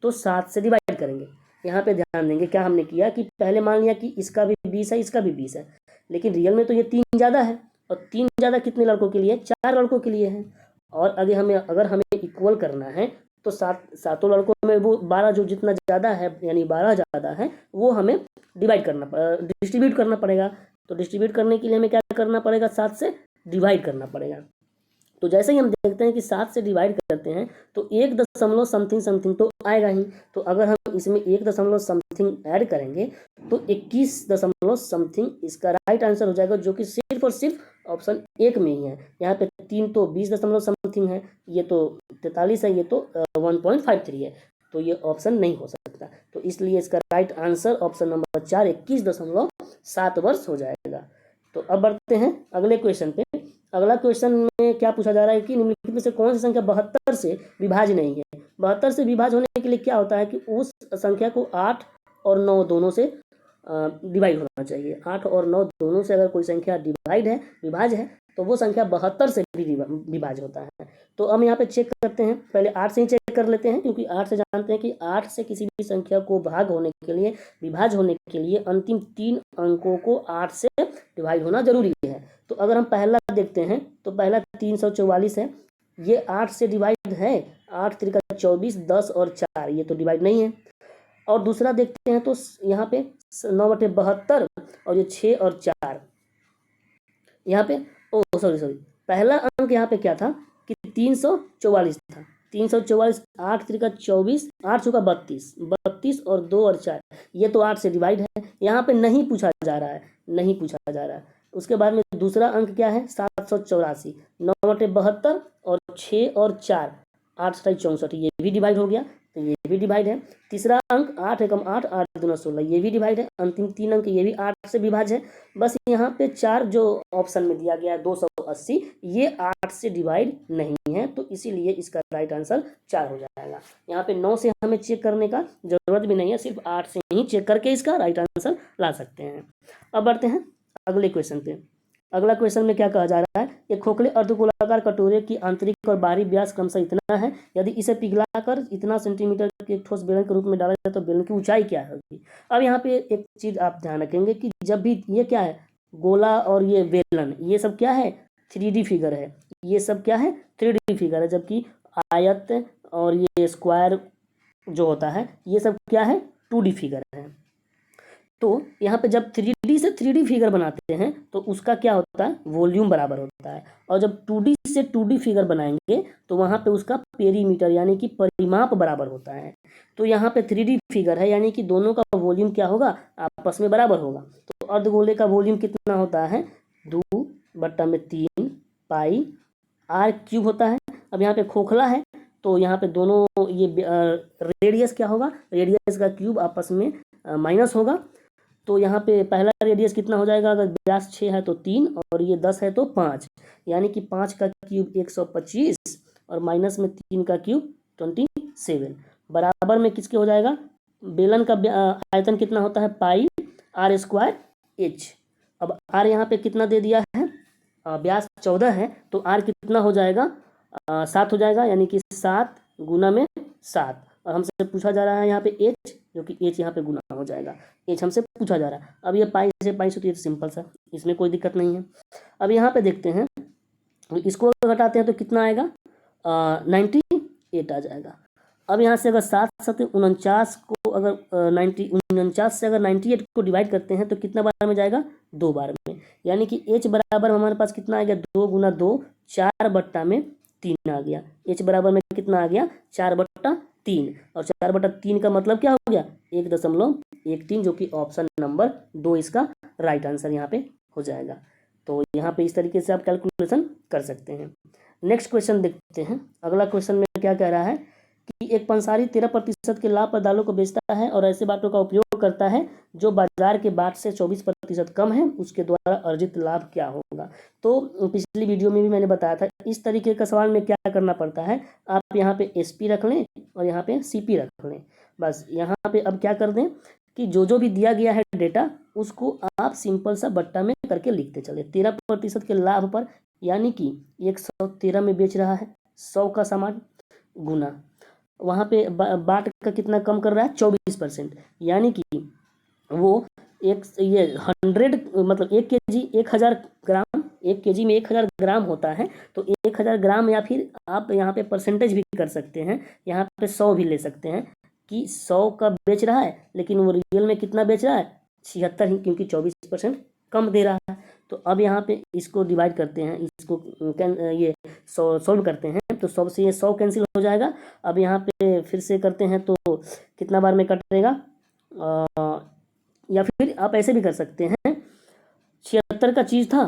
S1: तो 7 से डिवाइड करेंगे। यहाँ पे ध्यान देंगे क्या हमने किया कि पहले मान लिया कि इसका भी 20 है, इसका भी 20 है, लेकिन रियल में तो ये 3 ज़्यादा है, और 3 ज़्यादा कितने लड़कों के लिए, 4 लड़कों के लिए है। और अगर हमें इक्वल करना है तो सातों लड़कों में वो 12 जो जितना ज़्यादा है, यानी 12 ज़्यादा है, वो हमें डिस्ट्रीब्यूट करना पड़ेगा। तो डिस्ट्रीब्यूट करने के लिए हमें क्या करना पड़ेगा, 7 से डिवाइड करना पड़ेगा। तो जैसे ही हम देखते हैं कि 7 से डिवाइड करते हैं तो 1 दशमलव समथिंग समथिंग तो आएगा ही। तो अगर हम इसमें 1 दशमलव समथिंग ऐड करेंगे तो 21 दशमलव समथिंग इसका राइट आंसर हो जाएगा, जो कि सिर्फ और सिर्फ ऑप्शन 1 में ही है। यहाँ पे 3 तो 20 दशमलव समथिंग है, ये तो 43 है, ये तो 1.53 है, तो ये ऑप्शन नहीं हो सकता। तो इसलिए इसका राइट आंसर ऑप्शन नंबर 4 21.7 वर्ष हो जाएगा। तो अब बढ़ते हैं अगले क्वेश्चन पे। अगला क्वेश्चन में क्या पूछा जा रहा है कि निम्नलिखित में से कौन सी संख्या 72 से विभाज्य नहीं है। 72 से विभाज्य होने के लिए क्या होता है कि उस संख्या को 8 और 9 दोनों से डिवाइड होना चाहिए। 8 और 9 दोनों से अगर कोई संख्या विभाज्य है तो वो संख्या 72 से भी विभाज्य होता है। तो हम यहाँ पे चेक करते हैं, पहले 8 से ही चेक कर लेते हैं, क्योंकि 8 से जानते हैं कि 8 से किसी भी संख्या को विभाज्य होने के लिए अंतिम 3 अंकों को 8 से डिवाइड होना जरूरी है। तो अगर हम पहला देखते हैं तो पहला 344 है, ये 8 से डिवाइड है, 8 3 का 24, 10 और 4, ये तो डिवाइड नहीं है। और दूसरा देखते हैं तो यहाँ पे 9/72 और ये 6 और 4, यहाँ पे सॉरी पहला अंक यहाँ पे क्या था कि 344 था। 344, 8 3 का 24, 8 चौका 32 और 2 और 4, ये तो 8 से डिवाइड है, यहाँ पे नहीं पूछा जा रहा है। उसके बाद में दूसरा अंक क्या है, 784, 9/72 और 6 और 4, 8 7 64, ये भी डिवाइड हो गया। तो ये भी डिवाइड है। तीसरा अंक 8 एकम 8, 8 दूना 16, ये भी डिवाइड है। अंतिम 3 अंक ये भी 8 से विभाज्य है। बस यहाँ पे 4 जो ऑप्शन में दिया गया है 280, ये 8 से डिवाइड नहीं है, तो इसीलिए इसका राइट आंसर 4 हो जाएगा। यहाँ पे 9 से हमें चेक करने का जरूरत भी नहीं है, सिर्फ 8 से ही चेक करके इसका राइट आंसर ला सकते हैं। अब बढ़ते हैं अगले क्वेश्चन पे। अगला क्वेश्चन में क्या कहा जा रहा है, एक खोखले अर्धगोलाकार कटोरे की आंतरिक और बाहरी व्यास क्रमशः इतना है, यदि इसे पिघलाकर इतना सेंटीमीटर के ठोस बेलन के रूप में डाला जाए तो बेलन की ऊंचाई क्या होगी। अब यहाँ पे एक चीज आप ध्यान रखेंगे कि जब भी ये क्या है, गोला और ये बेलन, ये सब क्या है, 3D फिगर है। ये सब क्या है, 3D फिगर है, जबकि आयत और ये स्क्वायर जो होता है ये सब क्या है, 2D फिगर है। तो यहाँ पे जब 3D से 3D फिगर बनाते हैं तो उसका क्या होता है, वॉल्यूम बराबर होता है। और जब 2D से 2D फिगर बनाएंगे तो वहाँ पे उसका पेरीमीटर यानी कि परिमाप बराबर होता है। तो यहाँ पे 3D फिगर है यानी कि दोनों का वॉल्यूम क्या होगा, आपस में बराबर होगा। तो अर्धगोले का वॉल्यूम कितना होता है, 2/3 पाई r³ होता है। अब यहाँ पे खोखला है तो यहाँ पे दोनों ये रेडियस क्या होगा, रेडियस का क्यूब आपस में माइनस होगा। तो यहाँ पे पहला रेडियस कितना हो जाएगा, अगर व्यास 6 है तो 3 और ये 10 है तो 5, यानी कि 5 का क्यूब 125 और माइनस में 3 का क्यूब 27, बराबर में किसके हो जाएगा, बेलन का आयतन कितना होता है, पाई r²h। अब r यहाँ पे कितना दे दिया है, व्यास 14 है तो r कितना हो जाएगा, 7 हो जाएगा, यानी कि 7 गुना में 7। और हमसे पूछा जा रहा है यहाँ पे h, जो कि h यहाँ पे गुना हो जाएगा, h हमसे पूछा जा रहा है। अब ये पाई से पाई से तो ये सिंपल सा, इसमें कोई दिक्कत नहीं है। अब यहाँ पे देखते हैं, इसको घटाते हैं तो कितना आएगा, 98 आ जाएगा। अब यहाँ से अगर 7 7 49 को अगर 49 से अगर 98 को डिवाइड करते हैं तो कितना बार में जाएगा, 2 बार में, यानी कि h बराबर हमारे पास कितना आ गया, 2 गुना 2 4/3 आ गया। h बराबर में कितना आ गया, 4/3, और 4/3 का मतलब क्या हो गया, 1.13, जो कि ऑप्शन नंबर 2 इसका राइट आंसर यहाँ पे हो जाएगा। तो यहाँ पे इस तरीके से आप कैलकुलेशन कर सकते हैं। नेक्स्ट क्वेश्चन देखते हैं। अगला क्वेश्चन में क्या कह रहा है कि एक पंसारी 13% के लाभ पर दालों को बेचता है और ऐसे बाटों का उपयोग करता है जो बाजार के बाट से 24% कम है, उसके द्वारा अर्जित लाभ क्या होगा। तो पिछली वीडियो में भी मैंने बताया था, इस तरीके का सवाल में क्या करना पड़ता है, आप यहाँ पे SP रख लें और यहाँ पे CP रख लें। बस यहाँ पे अब क्या कर दें कि जो भी दिया गया है डेटा उसको आप सिंपल सा बट्टा में करके लिखते चले। 13% के लाभ पर, यानी कि 113 में बेच रहा है 100 का सामान, गुना वहाँ पे बाट का कितना कम कर रहा है, 24%, यानी कि वो ये 100 मतलब 1 kg 1000 ग्राम, 1 kg में 1000 ग्राम होता है, तो 1000 ग्राम, या फिर आप यहाँ पे परसेंटेज भी कर सकते हैं, यहाँ पे 100 भी ले सकते हैं कि 100 का बेच रहा है, लेकिन वो रियल में कितना बेच रहा है, 76 ही, क्योंकि 24% कम दे रहा है। तो अब यहाँ पे इसको डिवाइड करते हैं, इसको ये सॉल्व करते हैं, तो 100 से ये 100 कैंसिल हो जाएगा। अब यहाँ पे फिर से करते हैं तो कितना बार में कटेगा, या फिर आप ऐसे भी कर सकते हैं, 76 का चीज़ था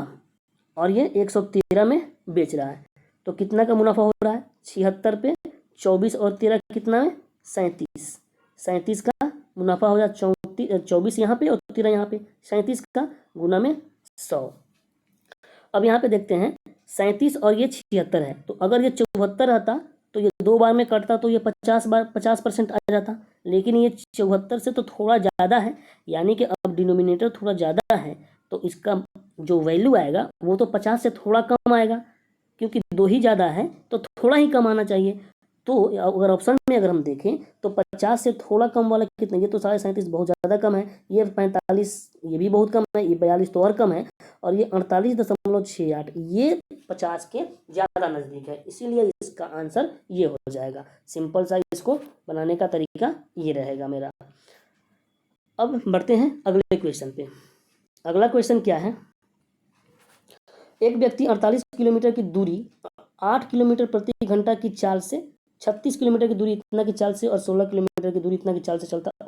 S1: और ये 113 में बेच रहा है, तो कितना का मुनाफा हो रहा है, 76 पे 24 और 13 कितना है, 37 का मुनाफा हो जाए, 24 यहाँ पे और 13 यहाँ पे, 37 का गुना में 100। अब यहाँ पे देखते हैं 37 और ये 76 है, तो अगर ये 74 रहता तो ये 2 बार में कटता तो ये 50% आ जाता, लेकिन ये 74 से तो थोड़ा ज़्यादा है, यानी कि अब डिनोमिनेटर थोड़ा ज़्यादा है, तो इसका जो वैल्यू आएगा वो तो 50 से थोड़ा कम आएगा, क्योंकि 2 ही ज़्यादा है तो थोड़ा ही कम आना चाहिए। तो अगर ऑप्शन में अगर हम देखें तो 50 से थोड़ा कम वाला कितना, ये तो 37.5 बहुत ज़्यादा कम है, ये 45 ये भी बहुत कम है, ये 42 तो और कम है, और ये 48.68 ये 50 के ज़्यादा नज़दीक है, इसीलिए इसका आंसर ये हो जाएगा। सिंपल सा इसको बनाने का तरीका ये रहेगा मेरा। अब बढ़ते हैं अगले क्वेश्चन पे। अगला क्वेश्चन क्या है, एक व्यक्ति 48 किलोमीटर की दूरी 8 किलोमीटर प्रति घंटा की चाल से, 36 किलोमीटर की दूरी इतना की चाल से और 16 किलोमीटर की दूरी इतना की चाल से चलता है।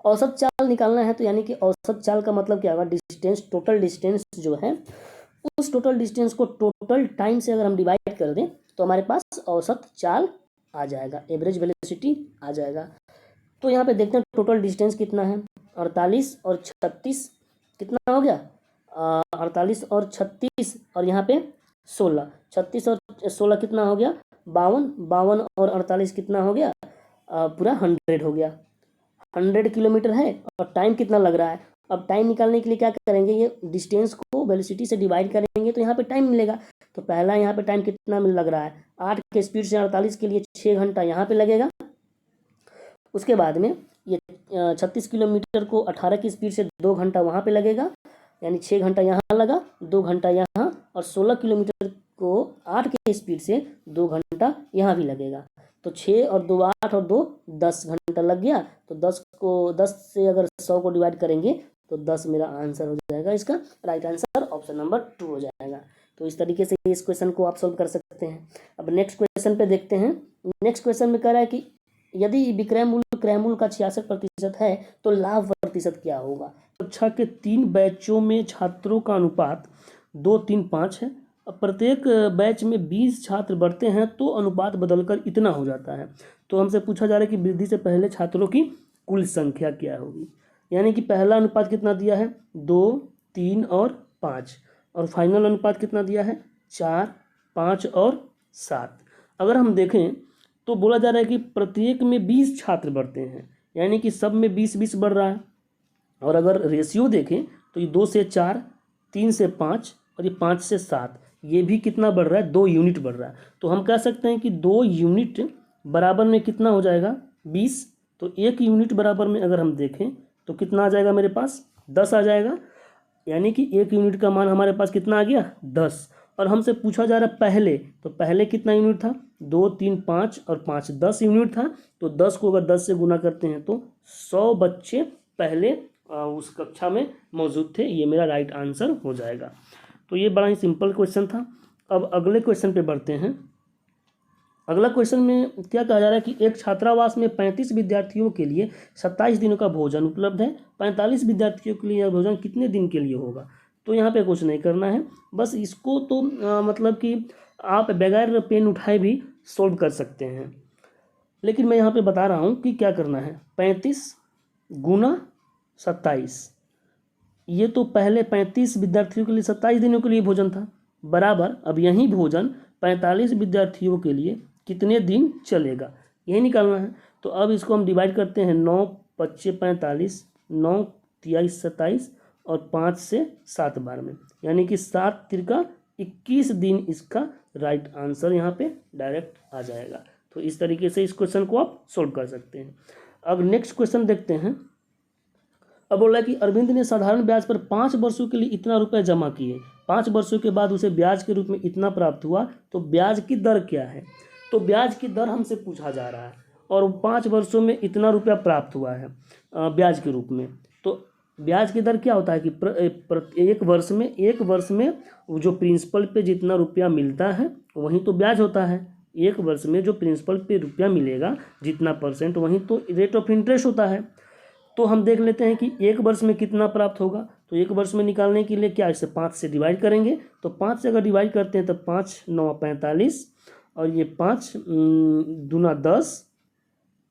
S1: औसत चाल निकालना है, तो यानी कि औसत चाल का मतलब क्या होगा, डिस्टेंस, टोटल डिस्टेंस जो है, उस टोटल डिस्टेंस को टोटल टाइम से अगर हम डिवाइड कर दें तो हमारे पास औसत चाल आ जाएगा, एवरेज वेलोसिटी आ जाएगा। तो यहाँ पे देखते हैं टोटल डिस्टेंस कितना है, 48 और 36 कितना हो गया, 48 और 36 और यहाँ पे 16, 36 और 16 कितना हो गया, 52, 52 और 48 कितना हो गया, पूरा 100 हो गया। 100 किलोमीटर है और टाइम कितना लग रहा है। अब टाइम निकालने के लिए क्या करेंगे, ये डिस्टेंस को वेलोसिटी से डिवाइड करेंगे तो यहाँ पे टाइम मिलेगा। तो पहला यहाँ पे टाइम कितना लग रहा है, 8 के स्पीड से 48 के लिए 6 घंटा यहाँ पे लगेगा। उसके बाद में ये 36 किलोमीटर को 18 की स्पीड से 2 घंटा वहाँ पे लगेगा, यानी 6 घंटा यहाँ लगा, 2 घंटा यहाँ, और 16 किलोमीटर को 8 के स्पीड से 2 घंटा यहाँ भी लगेगा। तो 6 और 2 8 और 2 10 घंटा लग गया। तो 10 से अगर 100 को डिवाइड करेंगे तो 10 मेरा आंसर हो जाएगा, इसका राइट आंसर ऑप्शन नंबर 2 हो जाएगा। तो इस तरीके से इस क्वेश्चन को आप सॉल्व कर सकते हैं। अब नेक्स्ट क्वेश्चन पे देखते हैं। नेक्स्ट क्वेश्चन में कह रहा है कि यदि विक्रय मूल्य क्रय मूल्य का 66% है तो लाभ प्रतिशत क्या होगा। कक्षा के 3 बैचों में छात्रों का अनुपात 2-3-5 है। अब प्रत्येक बैच में 20 छात्र बढ़ते हैं तो अनुपात बदलकर इतना हो जाता है। तो हमसे पूछा जा रहा है कि वृद्धि से पहले छात्रों की कुल संख्या क्या होगी। यानी कि पहला अनुपात कितना दिया है, 2, 3 और 5, और फाइनल अनुपात कितना दिया है, 4, 5 और 7। अगर हम देखें तो बोला जा रहा है कि प्रत्येक में 20 छात्र बढ़ते हैं, यानी कि सब में 20-20 बढ़ रहा है। और अगर रेशियो देखें तो ये 2 से 4, 3 से 5 और ये 5 से 7, ये भी कितना बढ़ रहा है, 2 यूनिट बढ़ रहा है। तो हम कह सकते हैं कि 2 यूनिट बराबर में कितना हो जाएगा, 20। तो 1 यूनिट बराबर में अगर हम देखें तो कितना आ जाएगा, मेरे पास 10 आ जाएगा। यानी कि 1 यूनिट का मान हमारे पास कितना आ गया, 10। और हमसे पूछा जा रहा है पहले, तो पहले कितना यूनिट था, 2, 3, 5 और 5 10 यूनिट था। तो 10 को अगर 10 से गुना करते हैं तो 100 बच्चे पहले उस कक्षा में मौजूद थे। ये मेरा राइट आंसर हो जाएगा। तो ये बड़ा ही सिंपल क्वेश्चन था। अब अगले क्वेश्चन पे बढ़ते हैं। अगला क्वेश्चन में क्या कहा जा रहा है कि एक छात्रावास में 35 विद्यार्थियों के लिए 27 दिनों का भोजन उपलब्ध है। 45 विद्यार्थियों के लिए यह भोजन कितने दिन के लिए होगा। तो यहाँ पे कुछ नहीं करना है, बस इसको तो मतलब कि आप बगैर पेन उठाए भी सॉल्व कर सकते हैं। लेकिन मैं यहाँ पे बता रहा हूँ कि क्या करना है। 35 गुना 27, ये तो पहले 35 विद्यार्थियों के लिए 27 दिनों के लिए भोजन था, बराबर अब यही भोजन 45 विद्यार्थियों के लिए कितने दिन चलेगा, यही निकालना है। तो अब इसको हम डिवाइड करते हैं, 9 × 5 = 45, 9 × 3 = 27 और 5 से 7 बार में, यानी कि 7 × 3 = 21 दिन इसका राइट आंसर यहाँ पे डायरेक्ट आ जाएगा। तो इस तरीके से इस क्वेश्चन को आप सोल्व कर सकते हैं। अब नेक्स्ट क्वेश्चन देखते हैं। अब बोला कि अरविंद ने साधारण ब्याज पर 5 वर्षों के लिए इतना रुपया जमा किए, 5 वर्षों के बाद उसे ब्याज के रूप में इतना प्राप्त हुआ, तो ब्याज की दर क्या है। तो ब्याज की दर हमसे पूछा जा रहा है और 5 वर्षों में इतना रुपया प्राप्त हुआ है ब्याज के रूप में। तो ब्याज की दर क्या होता है कि एक वर्ष में जो प्रिंसिपल पे जितना रुपया मिलता है वही तो ब्याज होता है। एक वर्ष में जो प्रिंसिपल पे रुपया मिलेगा जितना %, वही तो रेट ऑफ इंटरेस्ट होता है। तो हम देख लेते हैं कि एक वर्ष में कितना प्राप्त होगा। तो एक वर्ष में निकालने के लिए क्या, इसे 5 से डिवाइड करेंगे। तो 5 से अगर डिवाइड करते हैं तो 5 × 9 = 45 और ये 5 दूना 10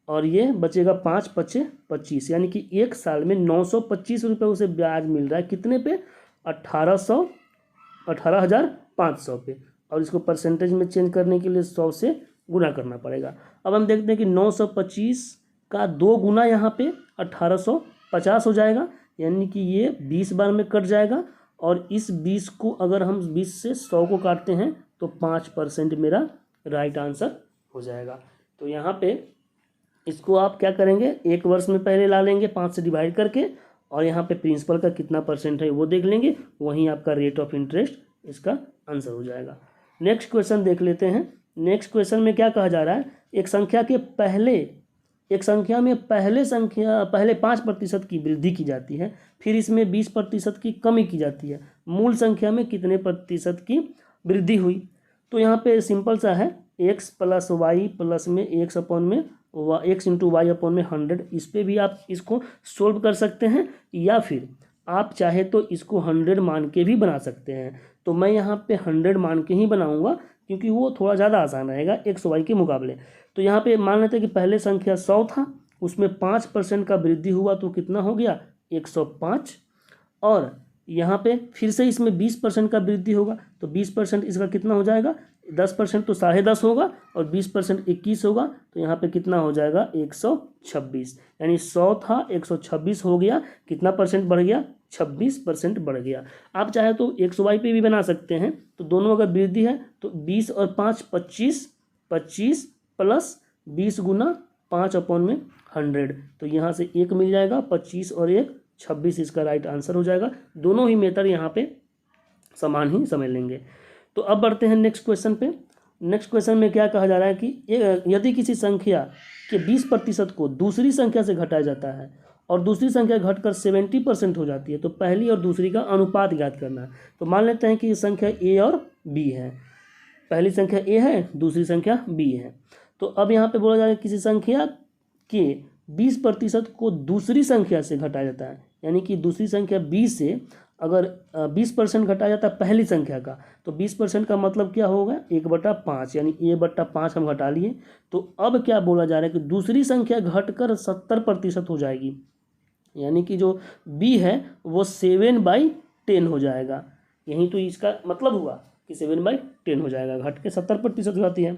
S1: और ये बचेगा 5 × 5 = 25, यानी कि एक साल में 925 रुपये उसे ब्याज मिल रहा है। कितने पे, 18,500 पे। और इसको परसेंटेज में चेंज करने के लिए 100 से गुना करना पड़ेगा। अब हम देखते हैं कि 925 का 2 गुना यहाँ पे 1850 हो जाएगा, यानी कि ये 20 बार में कट जाएगा। और इस 20 को अगर हम 20 से 100 को काटते हैं तो 5% मेरा राइट आंसर हो जाएगा। तो यहाँ पे इसको आप क्या करेंगे, एक वर्ष में पहले ला लेंगे 5 से डिवाइड करके, और यहाँ पे प्रिंसिपल का कितना % है वो देख लेंगे, वहीं आपका रेट ऑफ इंटरेस्ट इसका आंसर हो जाएगा। नेक्स्ट क्वेश्चन देख लेते हैं। नेक्स्ट क्वेश्चन में क्या कहा जा रहा है, एक संख्या में पहले 5% की वृद्धि की जाती है, फिर इसमें 20% की कमी की जाती है, मूल संख्या में कितने % की वृद्धि हुई। तो यहाँ पे सिंपल सा है, x + y प्लस में x × y 100। इस पर भी आप इसको सोल्व कर सकते हैं, या फिर आप चाहे तो इसको 100 मान के भी बना सकते हैं। तो मैं यहाँ पे 100 मान के ही बनाऊंगा, क्योंकि वो थोड़ा ज़्यादा आसान रहेगा XY के मुकाबले। तो यहाँ पे मान लेते हैं कि पहले संख्या 100 था, उसमें 5% का वृद्धि हुआ तो कितना हो गया 105, और यहाँ पे फिर से इसमें 20% का वृद्धि होगा तो 20% इसका कितना हो जाएगा 10% तो 10.5 होगा, और 20% 21 होगा, तो यहाँ पे कितना हो जाएगा 126। यानी 100 था 126 हो गया, कितना परसेंट बढ़ गया 26% बढ़ गया। आप चाहे तो XY पे भी बना सकते हैं, तो दोनों अगर वृद्धि है तो 20 और 5 25, 25 प्लस 20 गुना 5/100, तो यहाँ से 1 मिल जाएगा, 25 और 1 26 इसका राइट आंसर हो जाएगा। दोनों ही मेथड यहाँ पे समान ही समझ लेंगे। तो अब बढ़ते हैं नेक्स्ट क्वेश्चन पे। नेक्स्ट क्वेश्चन में क्या कहा जा रहा है कि यदि किसी संख्या के 20% को दूसरी संख्या से घटाया जाता है और दूसरी संख्या घटकर 70% हो जाती है तो पहली और दूसरी का अनुपात ज्ञात करना है। तो मान लेते हैं कि ये संख्या A और B है, पहली संख्या A है, दूसरी संख्या B है। तो अब यहाँ पे बोला जा रहा है किसी संख्या के 20% को दूसरी संख्या से घटाया जाता है, यानी कि दूसरी संख्या B से अगर 20% घटाया जाता है पहली संख्या का, तो 20% का मतलब क्या होगा 1/5, यानी A/5 हम घटा लिए। तो अब क्या बोला जा रहा है कि दूसरी संख्या घटकर 70% हो जाएगी, यानी कि जो B है वो 7/10 हो जाएगा। यही तो इसका मतलब हुआ कि 7/10 हो जाएगा, घट के 70% हो जाती है।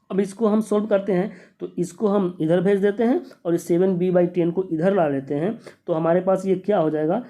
S1: अब इसको हम सोल्व करते हैं, तो इसको हम इधर भेज देते हैं और इस 7B/10 को इधर ला लेते हैं, तो हमारे पास ये क्या हो जाएगा,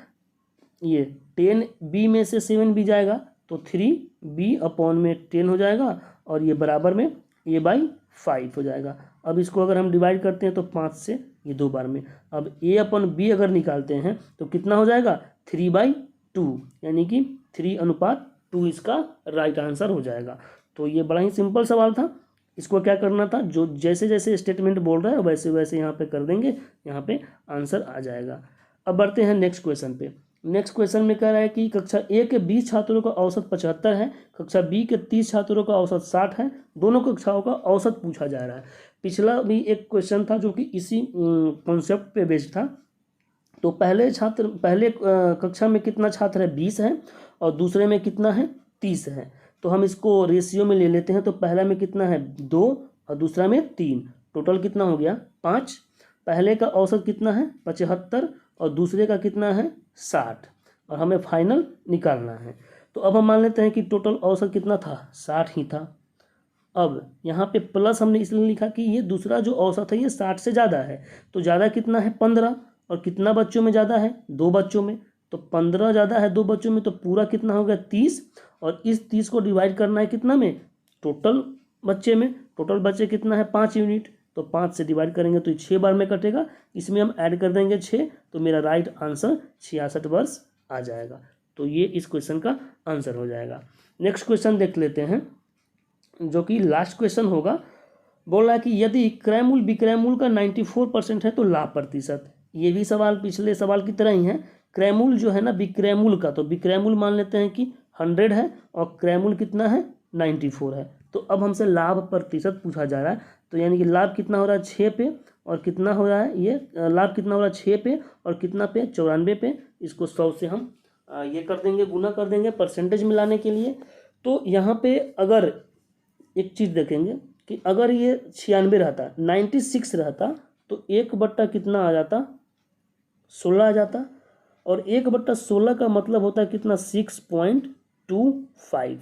S1: ये 10B में से 7B जाएगा तो 3B/10 हो जाएगा, और ये बराबर में A/5 हो जाएगा। अब इसको अगर हम डिवाइड करते हैं तो 5 से ये 2 बार में, अब A/B अगर निकालते हैं तो कितना हो जाएगा 3/2, यानी कि 3:2 इसका राइट आंसर हो जाएगा। तो ये बड़ा ही सिंपल सवाल था, इसको क्या करना था, जो जैसे जैसे स्टेटमेंट बोल रहा है वैसे वैसे यहाँ पे कर देंगे, यहाँ पे आंसर आ जाएगा। अब बढ़ते हैं नेक्स्ट क्वेश्चन पे। नेक्स्ट क्वेश्चन में कह रहा है कि कक्षा A के 20 छात्रों का औसत 75 है, कक्षा B के 30 छात्रों का औसत 60 है, दोनों कक्षाओं का औसत पूछा जा रहा है। पिछला भी एक क्वेश्चन था जो कि इसी कॉन्सेप्ट पे बेस्ड था। तो पहले कक्षा में कितना छात्र है 20 है, और दूसरे में कितना है 30 है। तो हम इसको रेशियो में ले लेते हैं, तो पहला में कितना है 2 और दूसरा में 3, टोटल कितना हो गया 5। पहले का औसत कितना है 75 और दूसरे का कितना है 60, और हमें फाइनल निकालना है। तो अब हम मान लेते हैं कि टोटल औसत कितना था 60 ही था। अब यहाँ पे प्लस हमने इसलिए लिखा कि ये दूसरा जो औसत है ये 60 से ज़्यादा है, तो ज़्यादा कितना है 15, और कितना बच्चों में ज़्यादा है 2 बच्चों में, तो 15 ज़्यादा है 2 बच्चों में, तो पूरा कितना हो गया 30, और इस 30 को डिवाइड करना है कितना में टोटल बच्चे में, टोटल बच्चे कितना है 5 यूनिट, तो 5 से डिवाइड करेंगे तो 6 बार में कटेगा, इसमें हम ऐड कर देंगे 6, तो मेरा राइट आंसर 66 वर्ष आ जाएगा। तो ये इस क्वेश्चन का आंसर हो जाएगा। नेक्स्ट क्वेश्चन देख लेते हैं, जो कि लास्ट क्वेश्चन होगा। बोल रहा है कि यदि क्रयमूल्य विक्रयमूल्य का 94% है तो लाभ प्रतिशत। ये भी सवाल पिछले सवाल की तरह ही है। क्रयमूल्य जो है ना विक्रयमूल्य का, तो विक्रयमूल्य मान लेते हैं कि 100 है और क्रयमूल्य कितना है 94 है। तो अब हमसे लाभ प्रतिशत पूछा जा रहा है, तो यानी कि लाभ कितना हो रहा है 6 पे, और कितना हो रहा है ये लाभ कितना हो रहा है 6 पे, और कितना पे 94 पे। इसको 100 से हम ये कर देंगे, गुना कर देंगे परसेंटेज मिलाने के लिए। तो यहाँ पे अगर एक चीज़ देखेंगे कि अगर ये 96 रहता 96 रहता तो 1/16 कितना आ जाता 16 आ जाता, और 1/16 का मतलब होता है कितना 6.25,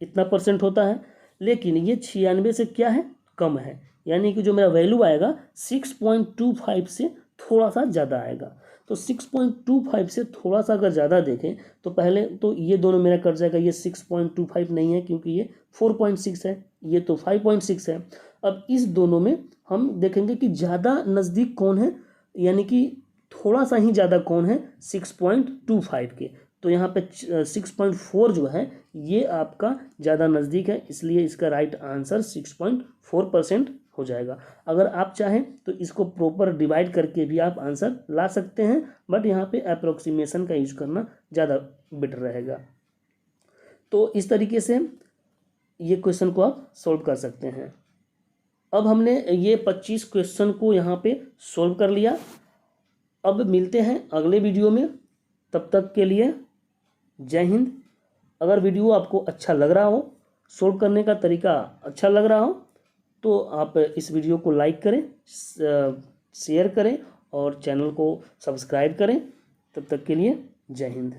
S1: इतना परसेंट होता है। लेकिन ये 96 से क्या है कम है, यानी कि जो मेरा वैल्यू आएगा 6.25 से थोड़ा सा ज़्यादा आएगा। तो 6.25 से थोड़ा सा अगर ज़्यादा देखें तो पहले तो ये दोनों मेरा कट जाएगा, ये 6.25 नहीं है क्योंकि ये 4.6 है, ये तो 5.6 है। अब इस दोनों में हम देखेंगे कि ज़्यादा नज़दीक कौन है, यानी कि थोड़ा सा ही ज़्यादा कौन है 6.25 के। तो यहाँ पे 6.4 जो है ये आपका ज़्यादा नज़दीक है, इसलिए इसका राइट आंसर 6.4% हो जाएगा। अगर आप चाहें तो इसको प्रॉपर डिवाइड करके भी आप आंसर ला सकते हैं, बट यहाँ पे अप्रोक्सीमेशन का यूज करना ज़्यादा बेटर रहेगा। तो इस तरीके से ये क्वेश्चन को आप सॉल्व कर सकते हैं। अब हमने ये 25 क्वेश्चन को यहाँ पे सॉल्व कर लिया। अब मिलते हैं अगले वीडियो में, तब तक के लिए जय हिंद। अगर वीडियो आपको अच्छा लग रहा हो सोल्व करने का तरीका अच्छा लग रहा हो तो आप इस वीडियो को लाइक करें, शेयर करें और चैनल को सब्सक्राइब करें। तब तक के लिए जय हिंद।